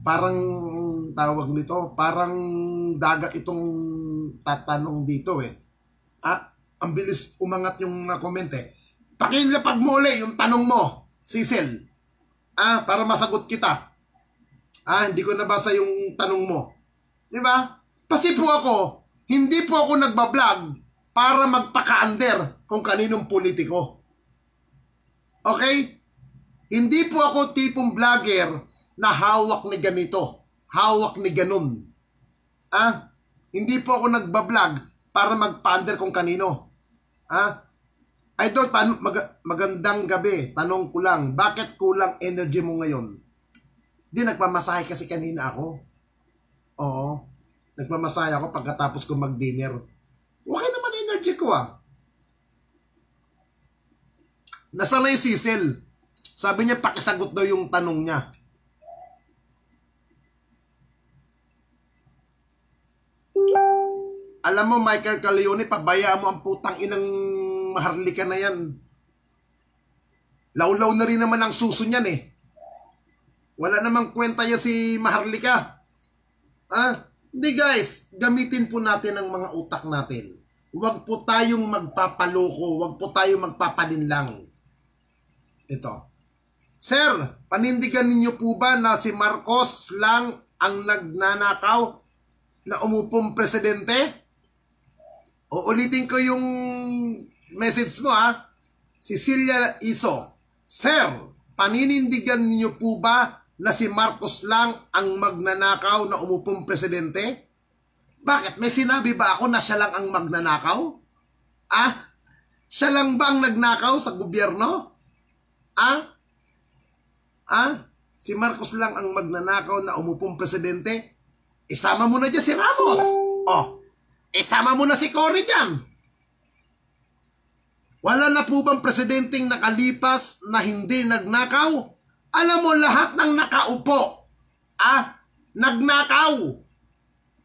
parang tawag nito, parang dagat itong tatanong dito eh. Ang bilis umangat yung mga comment eh. Pakilapag mo ulit yung tanong mo, Cecil. Para masagot kita. Hindi ko nabasa yung tanong mo. Di ba? Kasi po ako, hindi po ako nagbablog para magpaka-under kung kaninong politiko. Okay? Hindi po ako tipong vlogger na hawak ni ganito, hawak ni ganun. Hindi po ako nagbablog para magpa-under kung kanino. Idol, magandang gabi. Tanong ko lang, bakit kulang energy mo ngayon? Di, nagpamasahe kasi kanina ako. Oo. Nagpamasahe ako pagkatapos ko mag-dinner. Okay naman energy ko Nasaan na yung Cecil? Sabi niya, pakisagot daw yung tanong niya. Alam mo, Michael Caleone, pabayaan mo ang putang inang maharlika na yan. Law-law na rin naman ang suso niyan eh. Wala namang kwenta yan si Maharlika. Hindi guys, gamitin po natin ang mga utak natin. Huwag po tayong magpapaloko, huwag po tayong magpapalinlang. Ito. Sir, panindigan ninyo po ba na si Marcos lang ang nagnanakaw na umupong presidente? O ulitin ko yung message mo Cecilia Iso. Sir, paninindigan ninyo po ba na si Marcos lang ang magnanakaw na umupong presidente? Bakit? May sinabi ba ako na siya lang ang magnanakaw? Siya lang ba ang nagnakaw sa gobyerno? Si Marcos lang ang magnanakaw na umupong presidente? Isama mo na dyan si Ramos. Isama mo na si Cory dyan. Wala na po bang presidenteng nakalipas na hindi nagnakaw? Alam mo, lahat ng nakaupo, nagnakaw.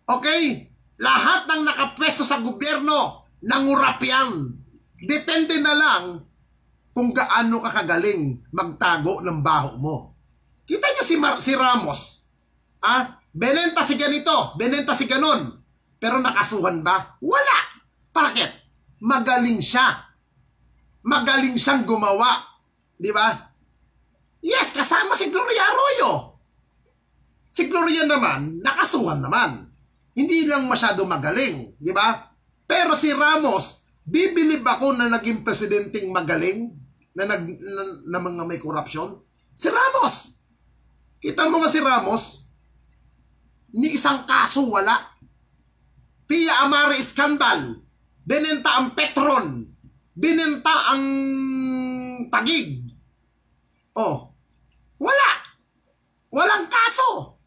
Okay? Lahat ng nakapwesto sa gobyerno, nangurap yan. Depende na lang kung gaano ka kagaling magtago ng baho mo. Kita nyo si Ramos. Benenta si ganito, benenta si ganon. Pero nakasuhan ba? Wala. Bakit? Magaling siya. Magaling siyang gumawa. Di ba? Yes, kasama Kasama si Gloria Arroyo. Si Gloria naman, nakasuhan naman. Hindi lang masyado magaling, di ba? Pero si Ramos, bibilib ako na naging presidenteng magaling, na mga may korupsyon. Si Ramos. Kita mo nga si Ramos, ni isang kaso wala. Pia Amari Scandal, binenta ang Petron, binenta ang Tagig. Oh, wala. Walang kaso.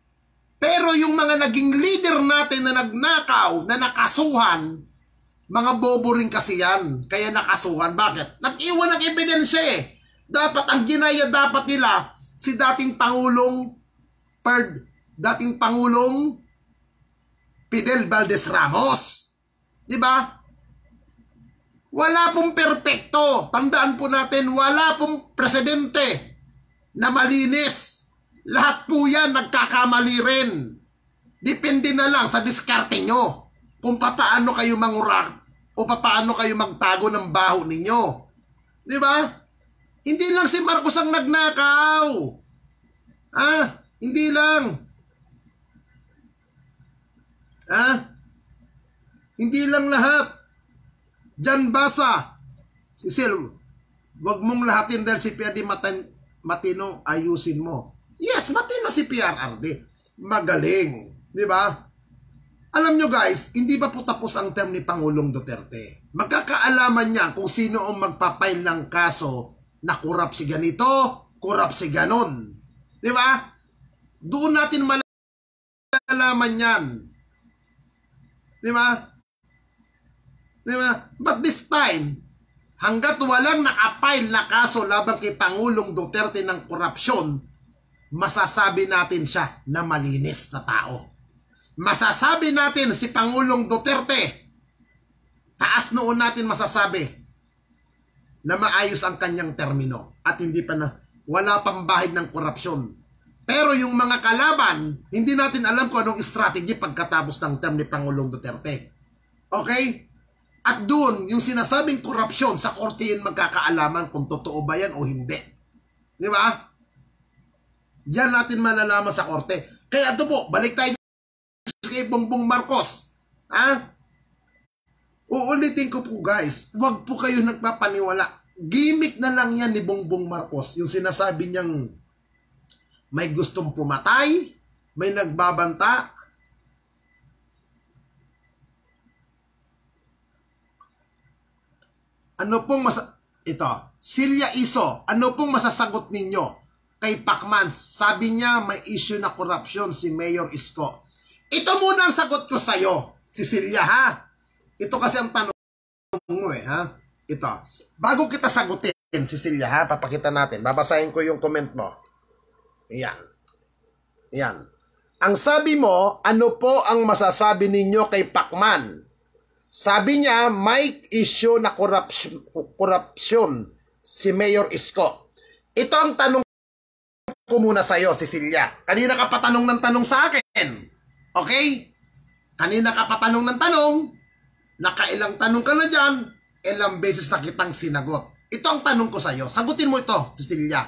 Pero yung mga naging leader natin na nagnakaw, na nakasuhan, mga bobo rin kasi yan. Kaya nakasuhan. Bakit? Nag-iwan ng ebidensya eh. Dapat ang ginaya dapat nila si dating Pangulong Fidel Valdez Ramos. Di ba? Wala pong perpekto. Tandaan po natin, wala pong presidente na malinis. Lahat po yan nagkakamali rin. Depende na lang sa diskarte nyo kung paano kayo mangurak o paano kayo magtago ng baho ninyo. Di ba? Hindi lang si Marcos ang nagnakaw. Hindi lang. Hindi lang lahat. Jan Basa, Cecil, wag mong lahatin dahil si PRD matino, ayusin mo. Yes, matino si PRRD. Magaling. Di ba? Alam nyo guys, hindi pa po tapos ang term ni Pangulong Duterte. Magkakaalaman niya kung sino ang magpapail ng kaso na kurap si ganito, kurap si ganon. Di ba? Doon natin malalaman yan. Di ba? Di ba? But this time, hanggat walang nakapail na kaso laban kay Pangulong Duterte ng korupsyon, masasabi natin siya na malinis na tao. Masasabi natin si Pangulong Duterte, taas noon natin masasabi na maayos ang kanyang termino at hindi pa na, wala pang bahid ng korupsyon. Pero yung mga kalaban, hindi natin alam kung anong strategy pagkatapos ng term ni Pangulong Duterte. Okay? At doon, yung sinasabing korupsyon sa korte yun magkakaalaman kung totoo ba yan o hindi. Di ba? Yan natin malalaman sa korte. Kaya ito po, balik tayo kay Bongbong Marcos. Uulitin ko po guys, huwag po kayo nagpapaniwala. Gimmick na lang yan ni Bongbong Marcos. Yung sinasabi niyang may gustong pumatay, may nagbabanta. Ano pong Silya Iso, ano pong masasagot ninyo kay Pacman? Sabi niya may issue na korupsyon si Mayor Isko. Ito muna ang sagot ko sa'yo, si Silya ha. Ito kasi ang tanong mo ha. Ito. Bago kita sagutin, si Silya ha, papakita natin. Babasahin ko yung comment mo. Yan. Yan. Ang sabi mo, ano po ang masasabi ninyo kay Pacman? Sabi niya, may issue na korupsyon si Mayor Isko. Ito ang tanong ko muna sa'yo, Cecilia. Kanina ka pa tanong ng tanong sa akin. Okay? Kanina ka pa tanong ng tanong. Nakailang tanong ka na dyan. Ilang beses na kitang sinagot. Ito ang tanong ko sa'yo. Sagutin mo ito, Cecilia.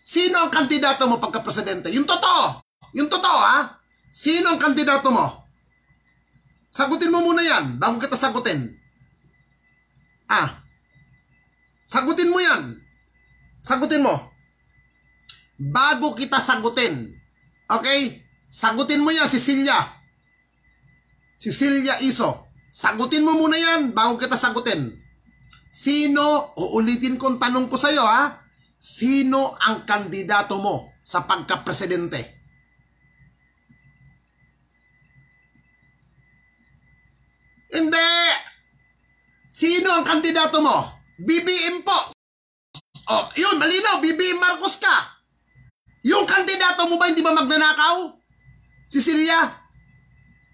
Sino ang kandidato mo pagka-presidente? Yung totoo. Yung totoo, ha? Sino ang kandidato mo? Sagutin mo muna yan bago kita sagutin. Sagutin mo yan. Sagutin mo. Bago kita sagutin. Okay? Sagutin mo yan, Cecilia. Cecilia Iso. Sagutin mo muna yan bago kita sagutin. Sino, uulitin kong tanong ko sa'yo ha, sino ang kandidato mo sa pagka-presidente? Hindi! Sino ang kandidato mo? BBM po. Oh, yun, malinaw, BBM Marcos ka. Yung kandidato mo ba hindi ba magnanakaw? Cecilia?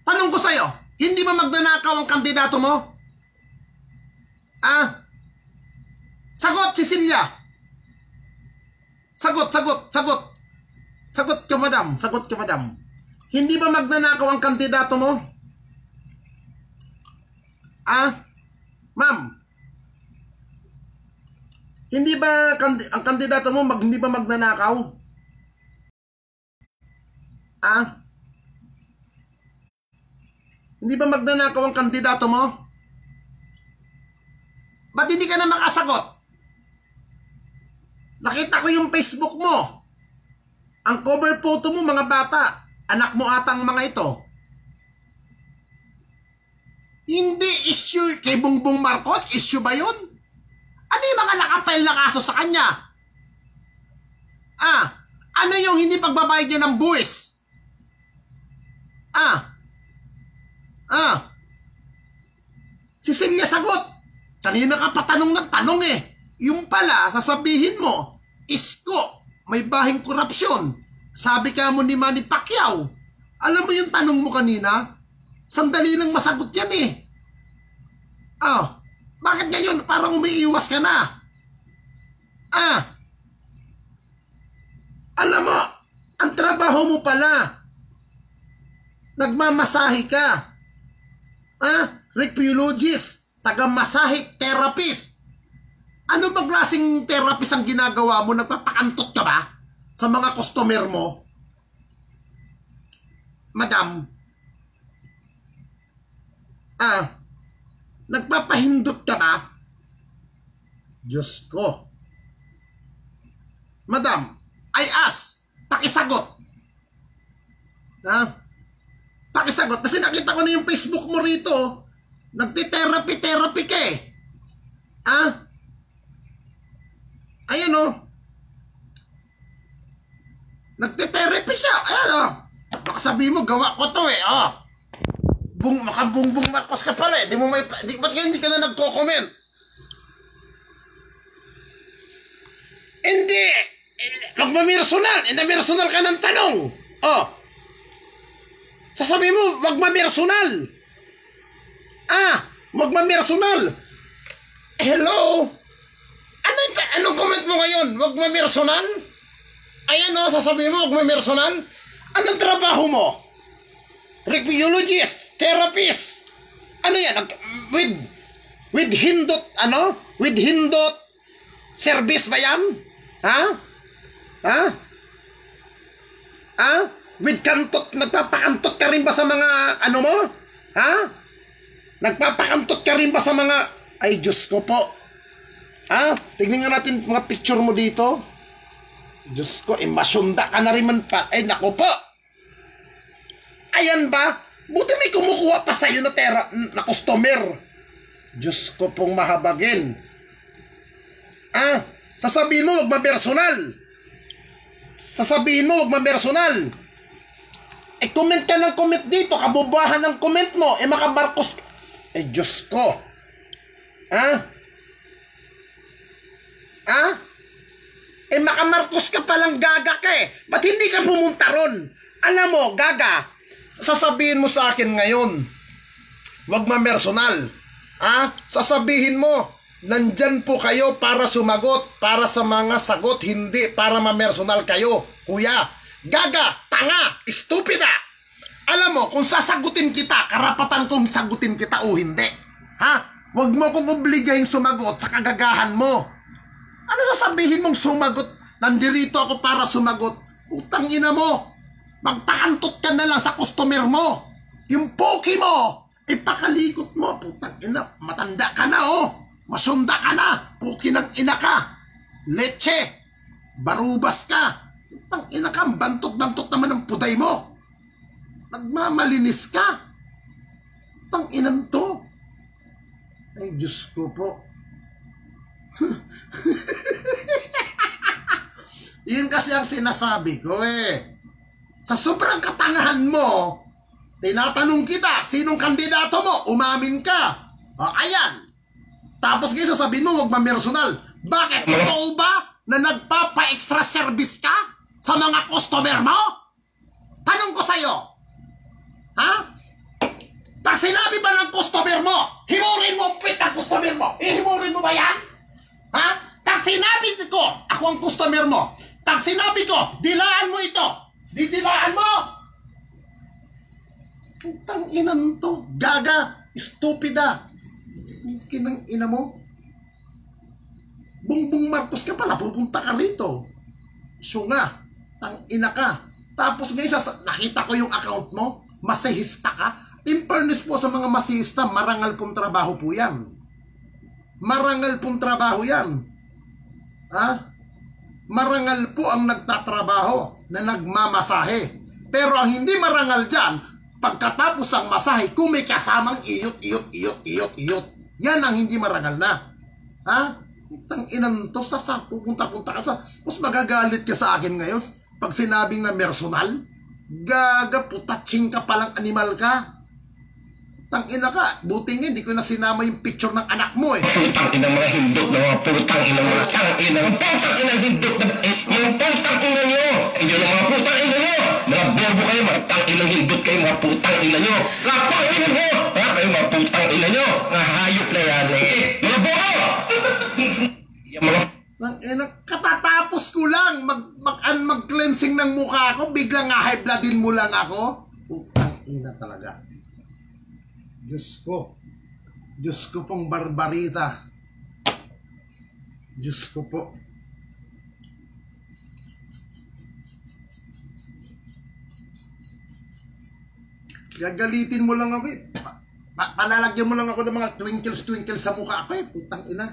Tanong ko sa'yo, hindi ba magnanakaw ang kandidato mo? Sagot, Cecilia. Sagot. Sagot ka, madam. Sagot ka, madam. Hindi ba magnanakaw ang kandidato mo? Ma'am. Hindi ba ang kandidato mo hindi ba magnanakaw? Hindi ba magnanakaw ang kandidato mo? Ba't hindi ka na makasagot? Nakita ko yung Facebook mo. Ang cover photo mo, mga bata. Anak mo atang mga ito. Hindi issue kay Bongbong Marcos. Issue ba yun? Ano yung mga nakapile na kaso sa kanya? Ano yung hindi pagbabayad niya ng buwis? Si Celia sagot. Kanina ka patanong ng tanong eh. Yung pala, sasabihin mo, isko, may bahing korupsyon. Sabi ka mo ni Manny Pacquiao. Alam mo yung tanong mo kanina? Sandali lang masagot yan eh. Bakit ngayon parang umiiwas ka na? Alam mo, ang trabaho mo pala, nagmamasahe ka. Recreologist, taga-masahe therapist. Ano bang klaseng therapist ang ginagawa mo? Nagpapakantot ka ba sa mga customer mo? Madam, nagpapahindot ka ba? Diyos ko. Madam, I ask, pakisagot. Pakisagot. Kasi nakita ko na yung Facebook mo rito. Nagti-therapy ka eh. Ayan o. Nagti-therapy siya. Ayan o. Baka sabihin mo, gawa ko to eh. Makabungbong Marcos ka pala eh. Ba't hindi ka na nagko-comment? Hindi. Magmamersonal. Namersonal ka ng tanong. Sasabihin mo, magmamersonal. Magmamersonal. Hello? Anong comment mo ngayon? Magmamersonal? Ayan o, sasabihin mo, magmamersonal? Anong trabaho mo? Recreologist, therapist. Ano yan? With hindot, With hindot service ba yan? With kantot, nagpapakantot ka rin ba sa mga, mo? Nagpapakantot ka rin ba sa mga, ay Diyos ko po. Tignan nga natin mga picture mo dito. Diyos ko, masyunda ka na rin man pa. Ay, naku po. Ayan ba? Buti may kumukuha pa sa'yo na customer. Diyos ko pong mahabagin. Sasabihin mo, magmapersonal. Sasabihin mo, magmapersonal. Comment ka ng comment dito. Kabubahan ng comment mo. Makabarkos. Diyos ko. Makamarkos ka palang gaga ka eh. Ba't hindi ka pumunta ron? Alam mo, gaga, sasabihin mo sa akin ngayon, wag mamersonal. Sasabihin mo, nandyan po kayo para sumagot, para sa mga sagot, hindi para mamersonal kayo. Kuya, gaga, tanga, estupida. Alam mo, kung sasagutin kita, karapatan kong sagutin kita o hindi. Wag mo kong obligahin sumagot sa kagagahan mo. Ano sasabihin mong sumagot? Nandirito ako para sumagot. Utang ina mo. Magpakantot ka na lang sa customer mo. Yung poki mo, ipakalikot mo. Putang ina, matanda ka na Masunda ka na. Poki ng ina ka. Leche. Barubas ka. Putang ina ka, bantot-bantot naman ang puday mo. Nagmamalinis ka. Putang inan to. Ay, Diyos ko po. Yun kasi ang sinasabi ko eh. Sa sobrang katangahan mo, tinatanong kita, sinong kandidato mo? Umamin ka. Ayan. Tapos ngayon sasabihin mo, wag mamersonal. Bakit? Totoo ba na nagpapa-extra service ka sa mga customer mo? Tanong ko sa'yo. Pag sinabi ba ng customer mo, himurin mo ang puwit ng customer mo, himurin mo ba yan? Pag sinabi ko, ako ang customer mo, pag sinabi ko, dilaan mo ito, didilaan mo. Putang inan to, gaga, estupida. Kinang ina mo. Bongbong Marcos ka pala, pupunta ka rito. Syunga, tangina ka. Tapos ngayon, nakita ko yung account mo, masihista ka. In fairness po sa mga masihista, marangal pong trabaho po yan. Marangal pong trabaho yan. Ha? Marangal po ang nagtatrabaho na nagmamasahe. Pero ang hindi marangal dyan, pagkatapos ang masahe, kung may kasamang iyot. Yan ang hindi marangal na. Ha? Tang-inan to, pupunta-punta ka sa... Mas magagalit ka sa akin ngayon pag sinabing na personal. Gaga, putatsing ka palang animal ka. Tang-ina ka, buti nga, hindi ko na sinama yung picture ng anak mo eh. Putang ina mga hindot na mga putang ina mga tang-ina. Putang ina hindot na mga putang ina nyo. Inyo na mga putang ina nyo. Mga bobo kayo, mga tang-inang hindot kayo, mga putang ina nyo. Mga pang-ina nyo. Ha, kayo mga putang ina nyo. Mga hayop na yan eh. Mga bobo! Yung mga... Tang-ina, katatapos ko lang mag-cleansing ng mukha ko, biglang nga high bloodin mo lang ako. Putang ina talaga. Diyos ko pong barbarita. Diyos ko po. Gagalitin mo lang ako eh. Palalagyan mo lang ako ng mga twinkles sa mukha ko eh. Putang ina.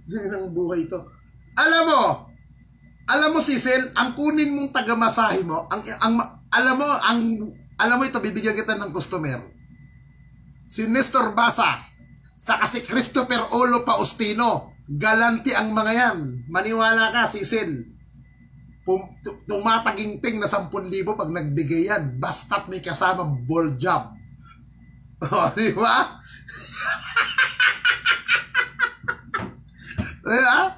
Yan ang buhay ito. Alam mo Cecil, ang kunin mong tagamasahe mo, alam mo ito, bibigyan kita ng customer. Si Nestor Basa, saka si Christopher Olo Paustino, galanti ang mga yan. Maniwala ka Cecil, tumataginting na 10,000 pag nagbigay yan, basta't may kasamang ball job. O, di ba? Diba?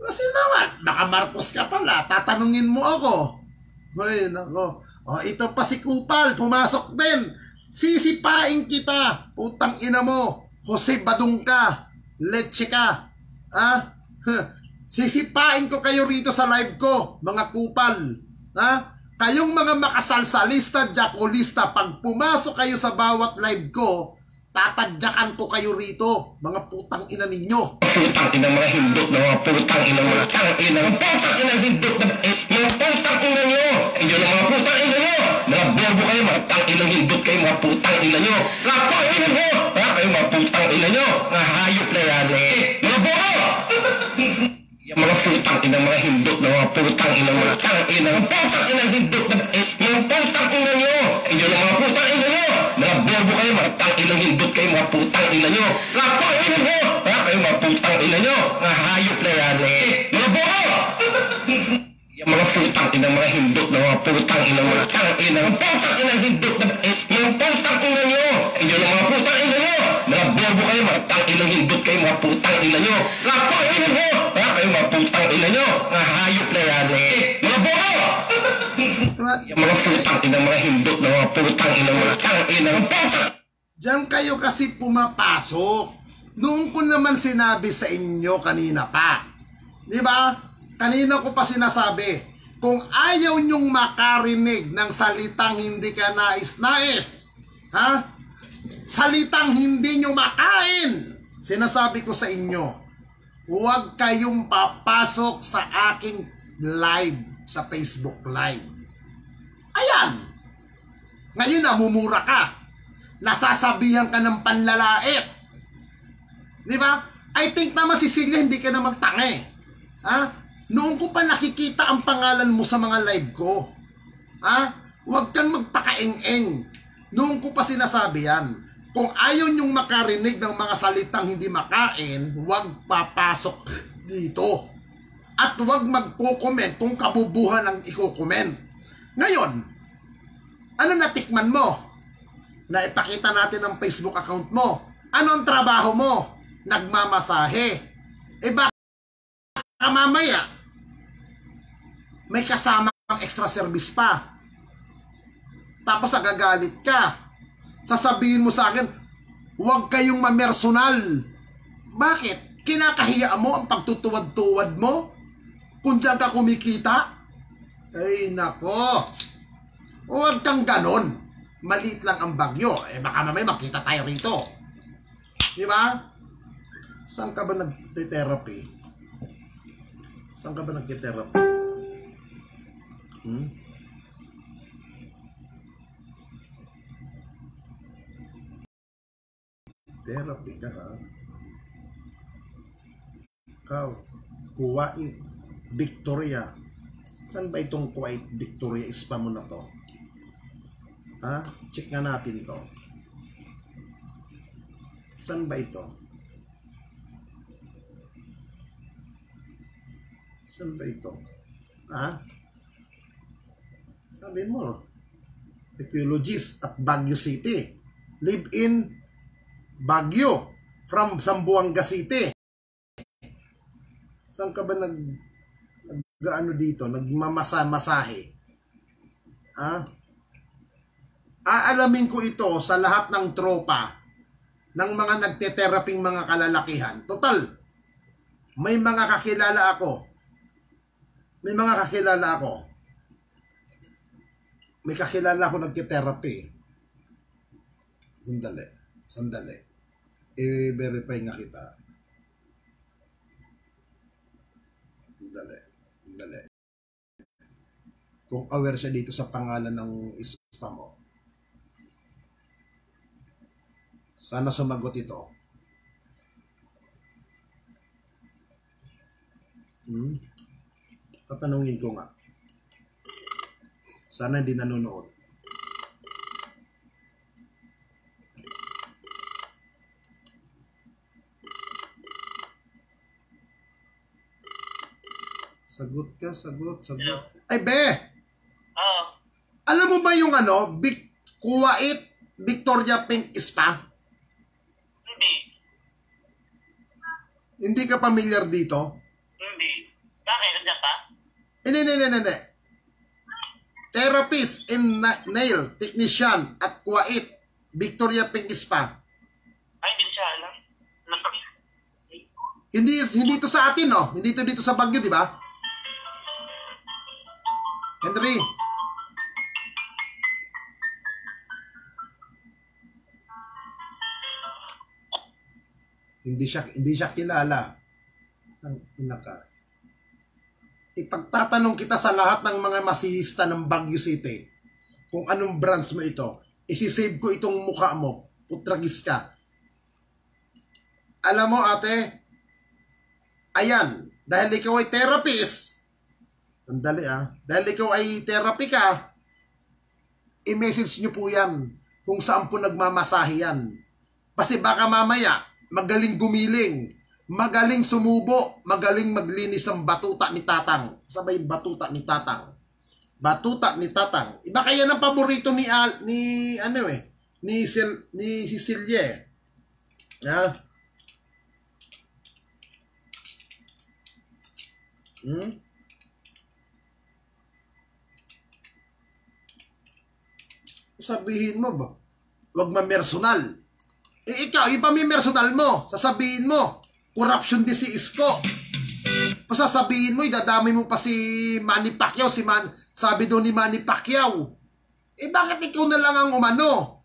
Kasi naman, baka Marcos ka pala, tatanungin mo ako. Ay, nako. O, ito pa si Kupal, pumasok din. Sisipain kita, putang ina mo. Jose Badung ka, leche ka. Ha? Sisipain ko kayo rito sa live ko, mga Kupal. Ha? Kayong mga makasalsalista, jacolista, pag pumasok kayo sa bawat live ko, tatadyakan ko kayo rito, mga putang ina ninyo. Putang ina mga hindot na mga putang ina mga tang-ina. Putang ina hindot na mga putang ina nyo. Inyo na mga putang ina nyo. Mga bobo kayo, mga tang-inang hindot kayo, mga putang ina nyo. Mga pang-ina nyo. Ha, kayo mga putang ina nyo. Mga hayop na yan eh. Mga bobo! Yung mga putang ina mga hindot na mga putang ina mga tang-ina. Mga putang ina hindot na mga putang ina nyo. Inyo na mga putang ina nyo. Mga bobo kayo, mga tang-inang hindot kayo, mga putang ina nyo. Mga pang-ina nyo. Ha, kayo mga putang ina nyo. Mga hayop na yan eh. Mga bobo! Yung mga putang ina mga hindot na mga putang ina mga tang-ina. Mga putang ina hindot na mga putang ina nyo. Inyo na mga putang ina nyo. Mga bobo kayo, mga tang-inang hindot kayo, mga putang ina nyo. Mga pang-ina nyo. Ha, kayo mga putang ina nyo. Mga hayop na yan eh. Mga bobo! Yung mga putang ina mga hindot na mga putang ina mga tang-ina. Mga putang... Diyan kayo kasi pumapasok. Noong ko naman sinabi sa inyo kanina pa. Di ba? Kanina ko pa sinasabi, kung ayaw nyong makarinig ng salitang hindi ka nais-nais, ha? Salitang hindi nyo makain, sinasabi ko sa inyo, huwag kayong papasok sa aking live, sa Facebook live. Ayan. Ngayon namumura ka. Nasasabihan ka ng panlalait. Di ba? I think naman si Celia hindi ka na magtangi. Ha? Noong ko pa nakikita ang pangalan mo sa mga live ko. Ha? Huwag kang magpakaeng-eng. Noong ko pa sinasabi yan. Kung ayaw nyong makarinig ng mga salitang hindi makain, huwag papasok dito. At huwag magko-comment kung kabubuhan ang iko-comment. Ngayon, ano natikman mo? Naipakita natin ang Facebook account mo. Ano ang trabaho mo? Nagmamasahe. Eh baka mamaya may kasamang extra service pa. Tapos agagalit ka. Sasabihin mo sa akin, huwag kayong mamersonal. Bakit? Kinakahiya mo ang pagtutuwad-tuwad mo? Kung diyan ka kumikita? Ay nako. Huwag kang ganon. maliit lang ang bagyo. Baka mamaya makita tayo rito. Di ba? Saan ka ba nag-therapy? Saan ka ba nag-therapy? Therapy ka, ha? Ikaw, Kuwait, Victoria. Saan ba itong Kuwait, Victoria? Spam mo na to. Ha? Check nga natin to. Saan ba ito? Saan ba ito? Ha? Sabi mo, Epilogist at Baguio City. Live in Baguio from Zamboanga City. Saan ka ba nag-ano dito? Nagmamasa-masahe? Ha? Aalamin ko ito sa lahat ng tropa ng mga nagte-theraping mga kalalakihan. Total, may mga kakilala ako. May kakilala ako nagte-therapy. Sandali. I-verify nga kita. Sandali. Kung aware siya dito sa pangalan ng spam mo. Sana sumagot ito. Tatanungin ko nga. Sana hindi nanonood. Sagot ka. Ay, be! Oo. Alam mo ba yung Kuwait Victoria Pink Spa? Hindi. Hindi ka familiar dito? Hindi. Bakit? Nandiyan ka? Hindi. Therapist and nail technician at Kuwait Victoria Pink Spa. Ay, hindi siya alam. Hindi to sa atin, no? Hindi to dito sa Baguio, di ba? Henry. Hindi siya kilala. Ang ina ka. Ipagtatanong kita sa lahat ng mga masihista ng Baguio City kung anong branch mo ito. Isisave ko itong mukha mo. Putragis ka. Alam mo, ate, ayan, dahil ikaw ay therapist, dahil ikaw ay therapy ka, i-message nyo po yan kung saan po nagmamasahe yan. Kasi baka mamaya, magaling gumiling, magaling sumubo, magaling maglinis ng batuta ni Tatang. Sabay batuta ni Tatang. Iba kaya ng paborito ni Cecilia. Ha? Sabihin mo ba? Huwag mamersonal. Ikaw, ipamimersonal mo. Sasabihin mo, corruption din si Isko. Pasasabihin mo, idadamay mo pa si Manny Pacquiao. Sabi doon ni Manny Pacquiao. Bakit ikaw na lang ang umano?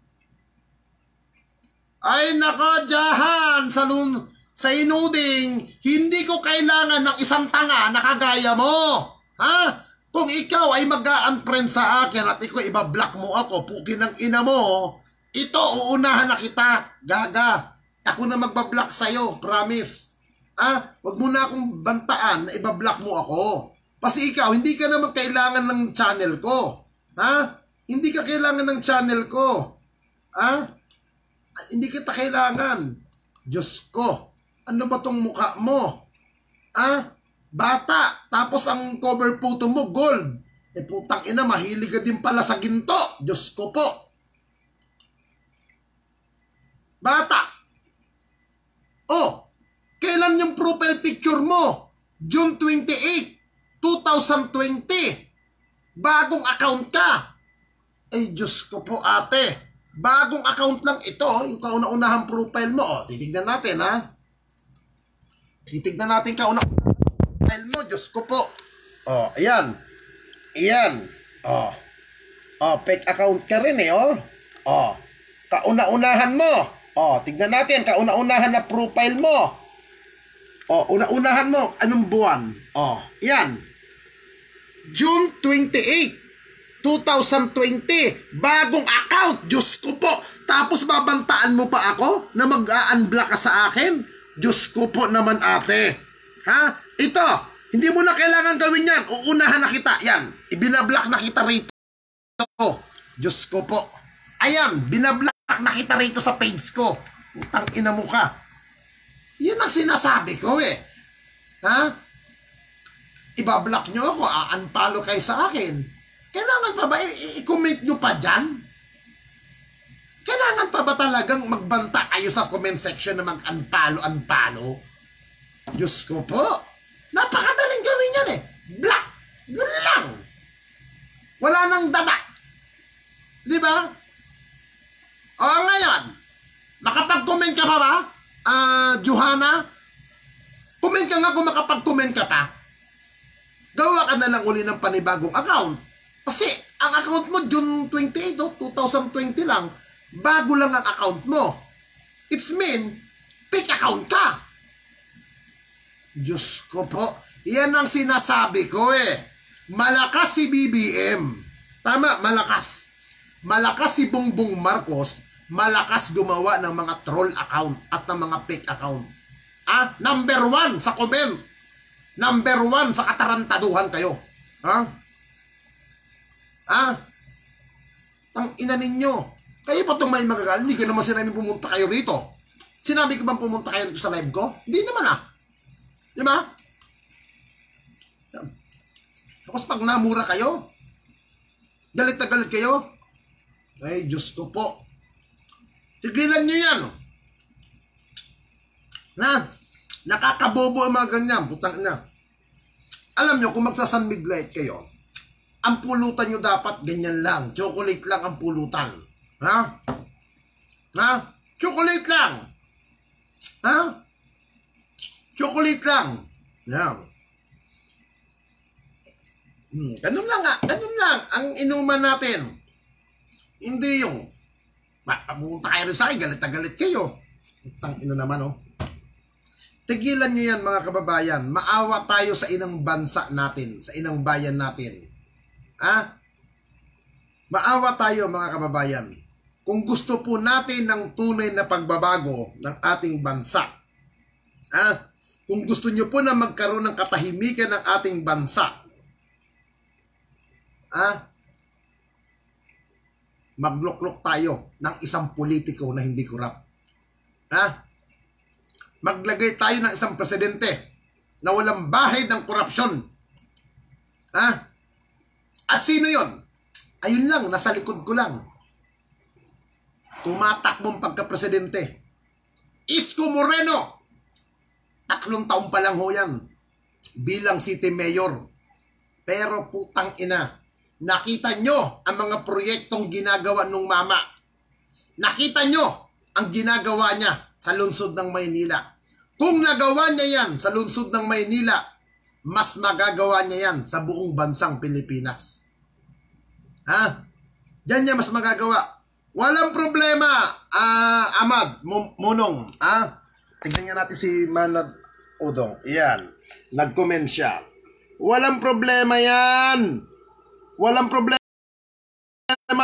Ay, nako, Jahan, sa inuding, hindi ko kailangan ng isang tanga na kagaya mo. Ha? Kung ikaw ay mag-unfriend sa akin at ikaw ibablock mo ako, pukin ng ina mo, ito, uunahan na kita, gaga. Ako na magbablock sa'yo, promise. Wag mo na akong bantaan na ibablock mo ako. Kasi ikaw, hindi ka naman kailangan ng channel ko. Hindi ka kailangan ng channel ko. Hindi kita kailangan. Diyos ko, ano ba tong mukha mo? Bata, tapos ang cover photo mo, gold. Putang ina, mahilig ka din pala sa ginto. Diyos ko po. Bata. Kailan yung profile picture mo? June 28, 2020. Bagong account ka. Ay, Diyos ko po, ate. Bagong account lang ito. Yung kauna-unahang profile mo. Titignan natin, ha? Titignan natin kauna-unahang profile mo. Diyos ko po. Ayan. Fake account ka rin, Oh, kauna-unahan mo. Oh, tignan natin, kauna-unahan na profile mo. Oh, una-unahan mo, anong buwan? Oh, yan. June 28, 2020. Bagong account. Diyos ko po. Tapos babantaan mo pa ako na mag-a-unblock ka sa akin? Diyos ko po naman, ate. Ha? Ito, hindi mo na kailangan gawin yan. Uunahan na kita. Yan, ibinablock na kita rito. Diyos ko po. Ayan, binablock na kita rito sa page ko. Utang ina mo ka. Yan ang sinasabi ko eh. Ha? Ibablock nyo ako, unfollow kayo sa akin. Kailangan pa ba i-comment nyo pa dyan? Kailangan pa ba talagang magbanta kayo sa comment section na mag-unfollow? Diyos ko po. Napakadaling gawin yan eh. Block. Yun lang. Wala nang dada. Diba? O ngayon, makapag-comment ka pa ba? Johanna? Comment ka nga kung makapag-comment ka pa. Gawa ka na lang uli ng panibagong account. Kasi ang account mo June 28, 2020 lang, bago lang ang account mo. It's mean, fake account ka. Diyos ko po, yan ang sinasabi ko eh. Malakas si BBM. Tama, malakas. Malakas si Bongbong Marcos, malakas gumawa ng mga troll account at ng mga fake account. Number 1 sa comment. Number 1 sa katarantaduhan kayo. Tang ina ninyo. Kayo pa itong may magagalit. Hindi ko naman sinabi pumunta kayo rito. Sinabi ko bang pumunta kayo rito sa live ko? Hindi naman Di ba? Tapos pag namura kayo, galit na galit kayo, ay Diyos ko po. Tigilan nyo yan. Nakakabobo ang mga ganyan. Putang ina. Alam nyo, kung magsasanmig light kayo, ang pulutan nyo dapat ganyan lang. Chocolate lang ang pulutan. Chocolate lang. Chocolate lang. Yan. Ganun lang Ganun lang ang inuman natin. Hindi yung pumunta kayo rin sa akin, galit na galit kayo. Tangina naman Tigilan niyo yan mga kababayan. Maawa tayo sa inang bansa natin, sa inang bayan natin. Maawa tayo mga kababayan. Kung gusto po natin ng tunay na pagbabago ng ating bansa, kung gusto niyo po na magkaroon ng katahimikan ng ating bansa, magluklok tayo ng isang politiko na hindi korap. Maglagay tayo ng isang presidente na walang bahid ng korupsyon. At sino yon? Ayun lang, nasa likod ko lang. Tumatakbong pagka-presidente. Isko Moreno. 3 taon pa lang ho yan bilang city mayor. Pero putang ina, nakita nyo ang mga proyektong ginagawa nung mama. Nakita nyo ang ginagawa niya sa lungsod ng Maynila. Kung nagawa niya yan sa lungsod ng Maynila, mas magagawa niya yan sa buong bansang Pilipinas. Diyan niya mas magagawa. Walang problema, Ahmad, Munong. Tignan nga natin si Manad Udong. Yan, nag-comment siya. Walang problema yan. Walang problema.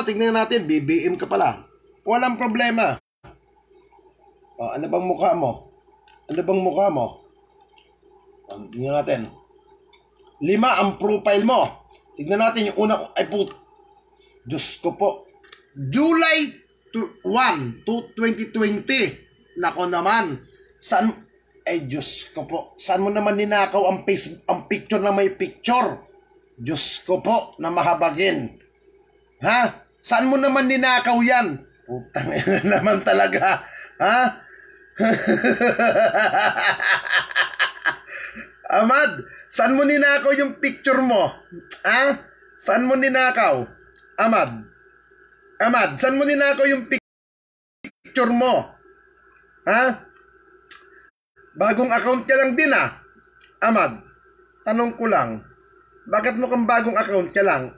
Tignan natin, BBM ka pala. Walang problema. Ano bang mukha mo? Ano bang mukha mo? Tignan natin. 5 ang profile mo. Tignan natin yung una. Ay put. Diyos ko po. July 1, 2020. Nako naman. Saan? Ay Diyos ko po. Saan mo naman ninakaw ang picture na may picture? Diyos ko po na mahabagin. Saan mo naman ninakaw yan? Putang ina naman talaga. Ahmad, saan mo ninakaw yung picture mo? Saan mo ninakaw? Ahmad, saan mo ninakaw yung picture mo? Bagong account ka lang din Ahmad, tanong ko lang, bakit mukhang bagong account ka lang?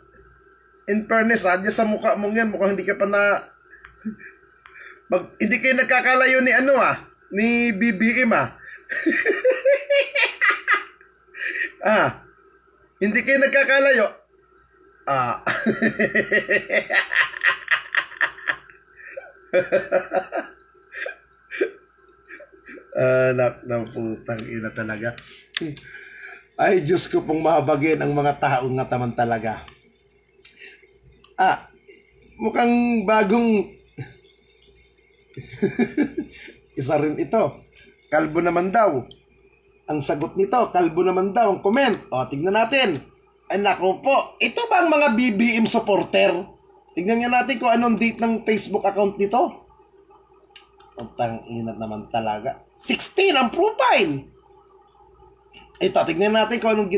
In fairness dyan sa mukha mong yan, mukhang hindi ka pa Hindi kayo nagkakalayo ni ano ni BBM hindi kayo nagkakalayo. Anak ng putang ina talaga. Ay, Diyos ko pong mahabagin ang mga taong nga taman talaga. Mukhang bagong isa rin ito. Kalbo naman daw. Ang sagot nito, kalbo naman daw ang comment. Tignan natin. Ay nako po, ito ba ang mga BBM supporter? Tignan nga natin kung anong date ng Facebook account nito. Putang ina naman talaga. 16 ang profile. Ito, tignan natin kung anong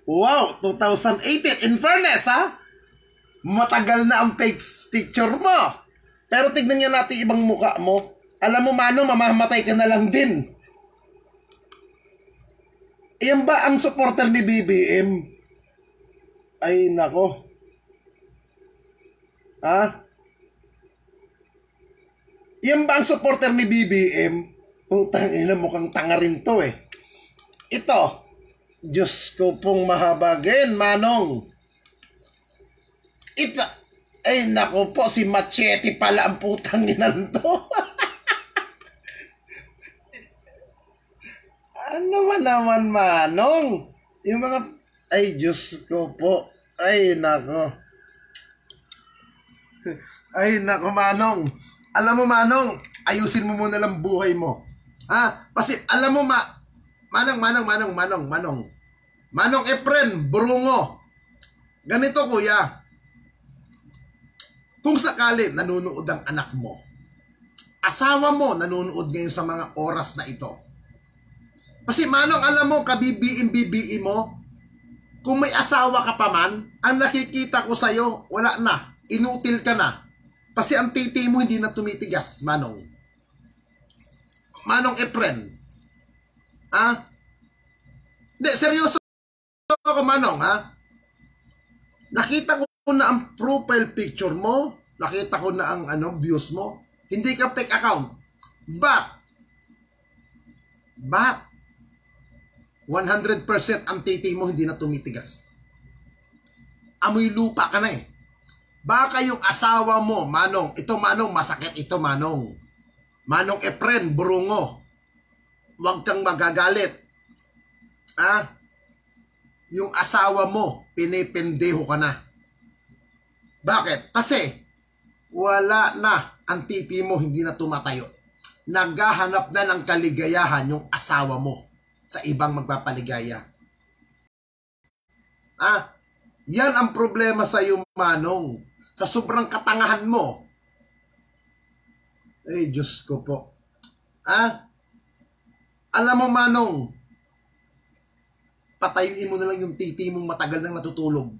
Wow, 2018. In fairness, matagal na ang picture mo. Pero tignan nga natin ibang mukha mo. Alam mo, Manong, mamamatay ka na lang din. Iyan ba ang supporter ni BBM? Ay, nako. Iyan ba ang supporter ni BBM? Putang ina, mukhang tanga rin to Ito, Diyos ko pong mahabagin, Manong. Ito, ay nako po, si Machete pala ang putang inan to. Ano ba naman, Manong? Yung mga, ay Diyos ko po, ay nako. Ay nako, Manong. Alam mo, Manong, ayusin mo muna lang buhay mo. Kasi alam mo, Manong Efren, Burungo. Ganito, kuya. Kung sakali nanonood ang anak mo, asawa mo nanonood ngayon sa mga oras na ito. Kasi Manong, alam mo, BBM mo, kung may asawa ka pa man, ang nakikita ko sa'yo, wala na. Inutil ka na. Kasi ang titi mo hindi na tumitigas, Manong. Manong Efren. Hindi, seryoso ako, Manong, Nakita ko na ang profile picture mo, nakita ko na ang views mo. Hindi ka fake account. But 100% ang titi mo hindi na tumitigas. Amoy lupa ka na Baka yung asawa mo, Manong, ito Manong, masakit ito Manong. Manong Efren, Burungo. Huwag kang magagalit. Yung asawa mo, pinipendeho ka na. Bakit? Kasi, wala na ang titi mo, hindi na tumatayo. Naghahanap na ng kaligayahan yung asawa mo sa ibang magpapaligaya. Yan ang problema sa iyo, Manong. Sa sobrang katangahan mo. Ay, Diyos ko po. Alam mo, Manong, patayuin mo na lang yung titi mong matagal nang natutulog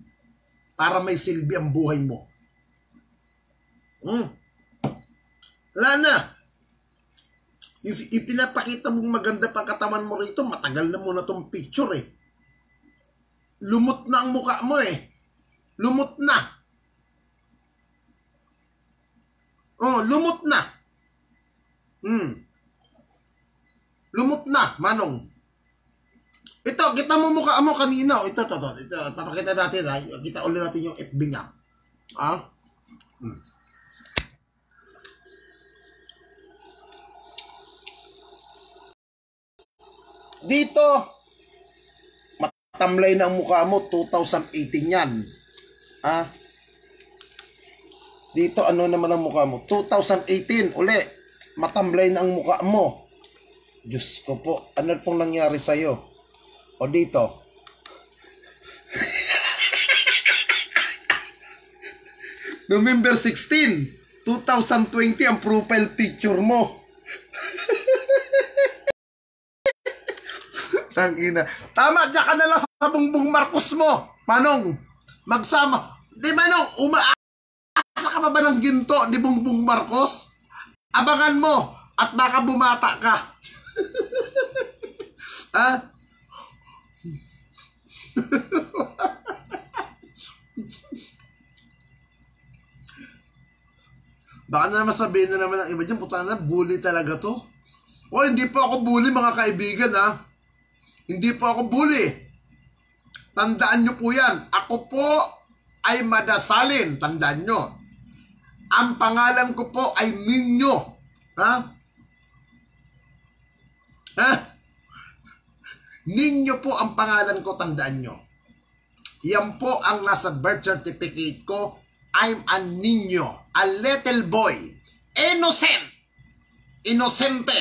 para may silbi ang buhay mo. Wala na. Yung ipinapakita mong maganda pang katawan mo rito, matagal na mo na tong picture Lumot na ang mukha mo Lumot na. Lumot na. Lumot na, Manong. Ito, kita mo mukha mo kanina. Ito, papakita natin Kita ulit natin yung FB niya. Dito, matamlay na ang mukha mo, 2018 yan. Dito, ano naman ang mukha mo? 2018, uli, matamlay na ang mukha mo. Diyos ko po, ano pong nangyari sa'yo? O dito. November 16, 2020 ang profile picture mo. Tangina. Tama, diyan ka na lang sa Bongbong Marcos mo. Manong, magsama. Di Manong, umaasa ka pa ba ng ginto ni Bongbong Marcos? Abangan mo at baka bumata ka. Baka Baka naman sabihin na naman ng iba dyan, puta na, bully talaga to. O, hindi po ako bully, mga kaibigan, ha? Hindi po ako bully. Tandaan nyo po yan. Ako po ay madasalin. Tandaan nyo. Ang pangalan ko po ay Ninyo. Ha? Ha? Ninyo po ang pangalan ko, tandaan nyo. Yan po ang nasa birth certificate ko. I'm a Ninyo. A little boy. Innocent. Inosente.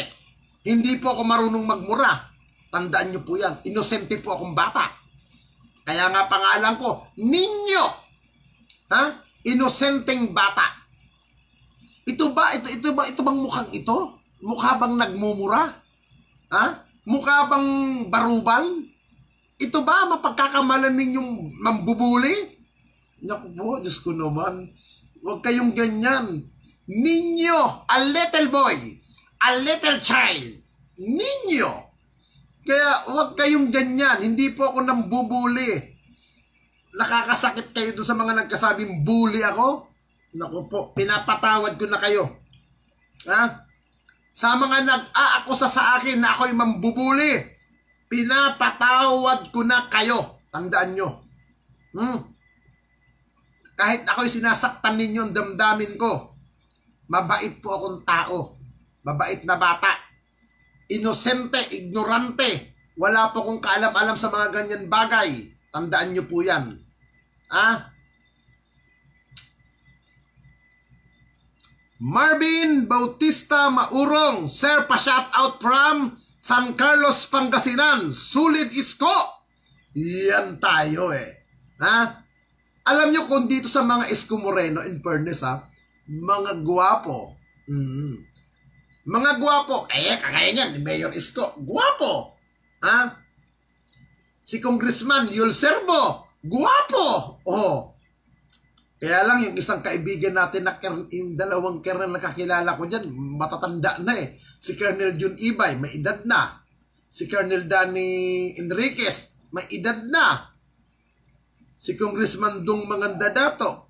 Hindi po ako marunong magmura. Tandaan nyo po yan. Inosente po akong bata. Kaya nga pangalan ko, Ninyo. Ha? Inosenteng bata. Ito bang mukhang ito? Mukha bang nagmumura? Ha? Mukha bang barubal? Ito ba mapagkakamalan ninyong mambubuli? Naku po, Diyos ko naman. Huwag kayong ganyan. Ninyo, a little boy, a little child. Ninyo. Kaya huwag kayong ganyan. Hindi po ako nambubuli. Nakakasakit kayo doon sa mga nagkasabing bully ako. Naku po, pinapatawad ko na kayo. Ha? Sa mga nag-aakusa sa akin na ako'y mambubuli, pinapatawad ko na kayo. Tandaan nyo. Kahit ako'y sinasaktan ninyo ang damdamin ko, mabait po akong tao. Mabait na bata. Inosente, ignorante. Wala po akong kaalam-alam sa mga ganyan bagay. Tandaan nyo po yan. Ha? Marvin Bautista Maurong, Sir, pa-shout out from San Carlos, Pangasinan. Sulit isko. Yan tayo eh. Ha? Alam nyo kung dito sa mga Isko Moreno, in fairness ha, mga gwapo. Mga gwapo. Kagaya niyan, Mayor Isko. Gwapo. Ha? Si Congressman Yul Serbo. Gwapo. Oh. Kaya lang yung isang kaibigan natin na yung dalawang kernel na kakilala ko dyan, matatanda na eh. Si Colonel Jun Ibay, may edad na. Si Colonel Danny Enriquez, may edad na. Si Congressman Dung Mangandadato,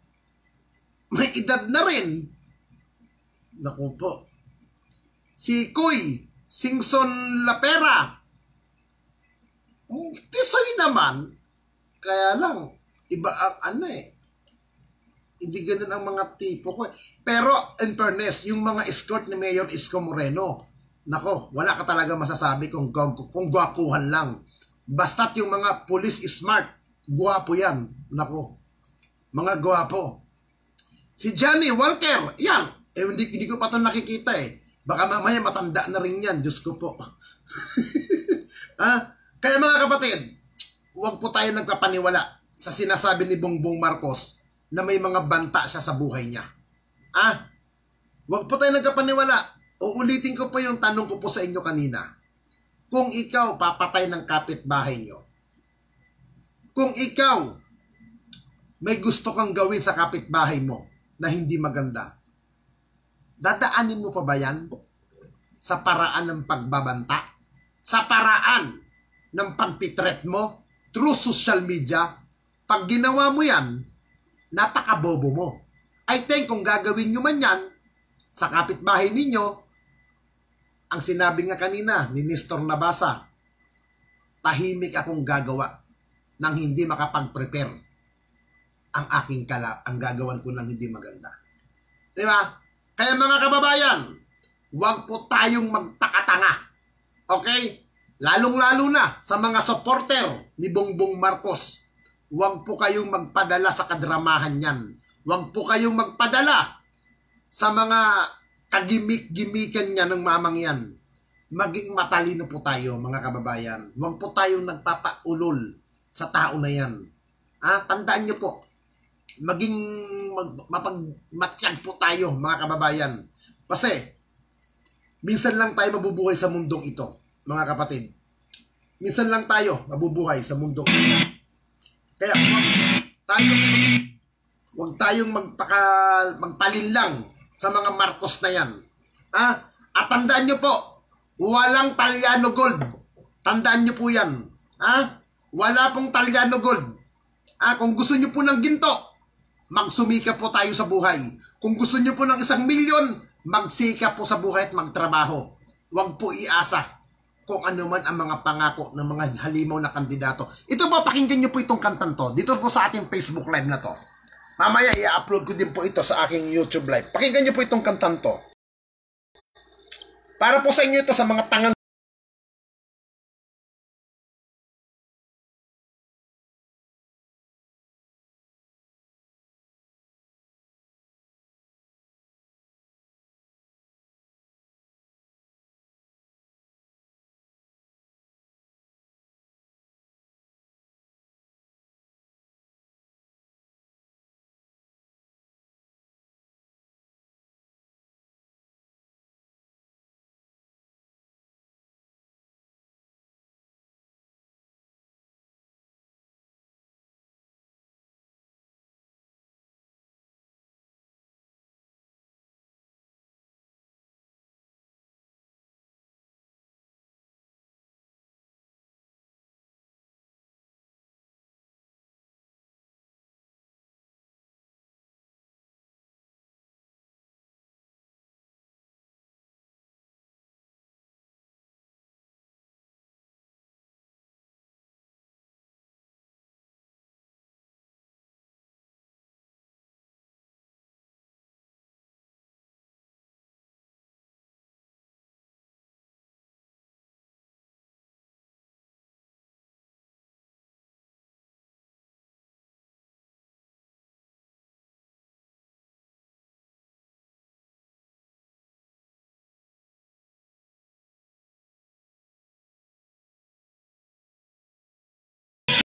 may edad na rin. Naku po. Si Kuy Singson Lapera, tisoy naman. Kaya lang, iba ang ano eh. Hindi ganun ang mga tipo ko. Pero, in fairness, yung mga escort ni Mayor Isko Moreno, nako, wala ka talaga masasabi kung gwapuhan lang. Basta't yung mga police smart, gwapo yan. Nako, mga gwapo. Si Johnny Walker, yan. Hindi ko pa ito nakikita eh. Baka mamaya matanda na rin yan. Diyos ko po. Ha? Kaya mga kapatid, huwag po tayo nagpapaniwala sa sinasabi ni Bongbong Marcos na may mga banta siya sa buhay niya. Huwag po tayo nagkapaniwala. Uulitin ko po yung tanong ko po sa inyo kanina. Kung ikaw papatay ng kapitbahay nyo, kung ikaw may gusto kang gawin sa kapitbahay mo na hindi maganda, dadaanin mo pa ba yan sa paraan ng pagbabanta? Sa paraan ng pagtitreat mo through social media? Pag ginawa mo yan, napakabobo mo. I think kung gagawin nyo man yan sa kapitbahay ninyo, ang sinabi nga kanina ni Nestor Nabasa, tahimik akong gagawa nang hindi makapag-prepare ang aking ang gagawan ko ng hindi maganda. Diba? Kaya mga kababayan, huwag po tayong magpakatanga. Okay? Lalong-lalo na sa mga supporter ni Bongbong Marcos. Huwag po kayong magpadala sa kadramahan yan. Huwag po kayong magpadala sa mga kagimik-gimikan niya ng mamang yan. Maging matalino po tayo, mga kababayan. Huwag po tayong nagpapaulol sa tao na yan. Tandaan niyo po, maging mapagmatyag po tayo, mga kababayan. Kasi, minsan lang tayo mabubuhay sa mundong ito, mga kapatid. Minsan lang tayo mabubuhay sa mundong ito. Kaya huwag tayong magpalinlang sa mga Marcos na yan. At tandaan nyo po, walang Talyano Gold. Tandaan nyo po yan. Wala pong Talyano Gold. Kung gusto nyo po ng ginto, magsumika po tayo sa buhay. Kung gusto nyo po ng 1 milyon, magsikap po sa buhay at magtrabaho. Huwag po iasa kung ano man ang mga pangako ng mga halimaw na kandidato. Ito po, pakinggan nyo po itong kantan to. Dito po sa ating Facebook Live na to. Mamaya, i-upload ko din po ito sa aking YouTube Live. Pakinggan nyo po itong kantan to. Para po sa inyo ito sa mga tangan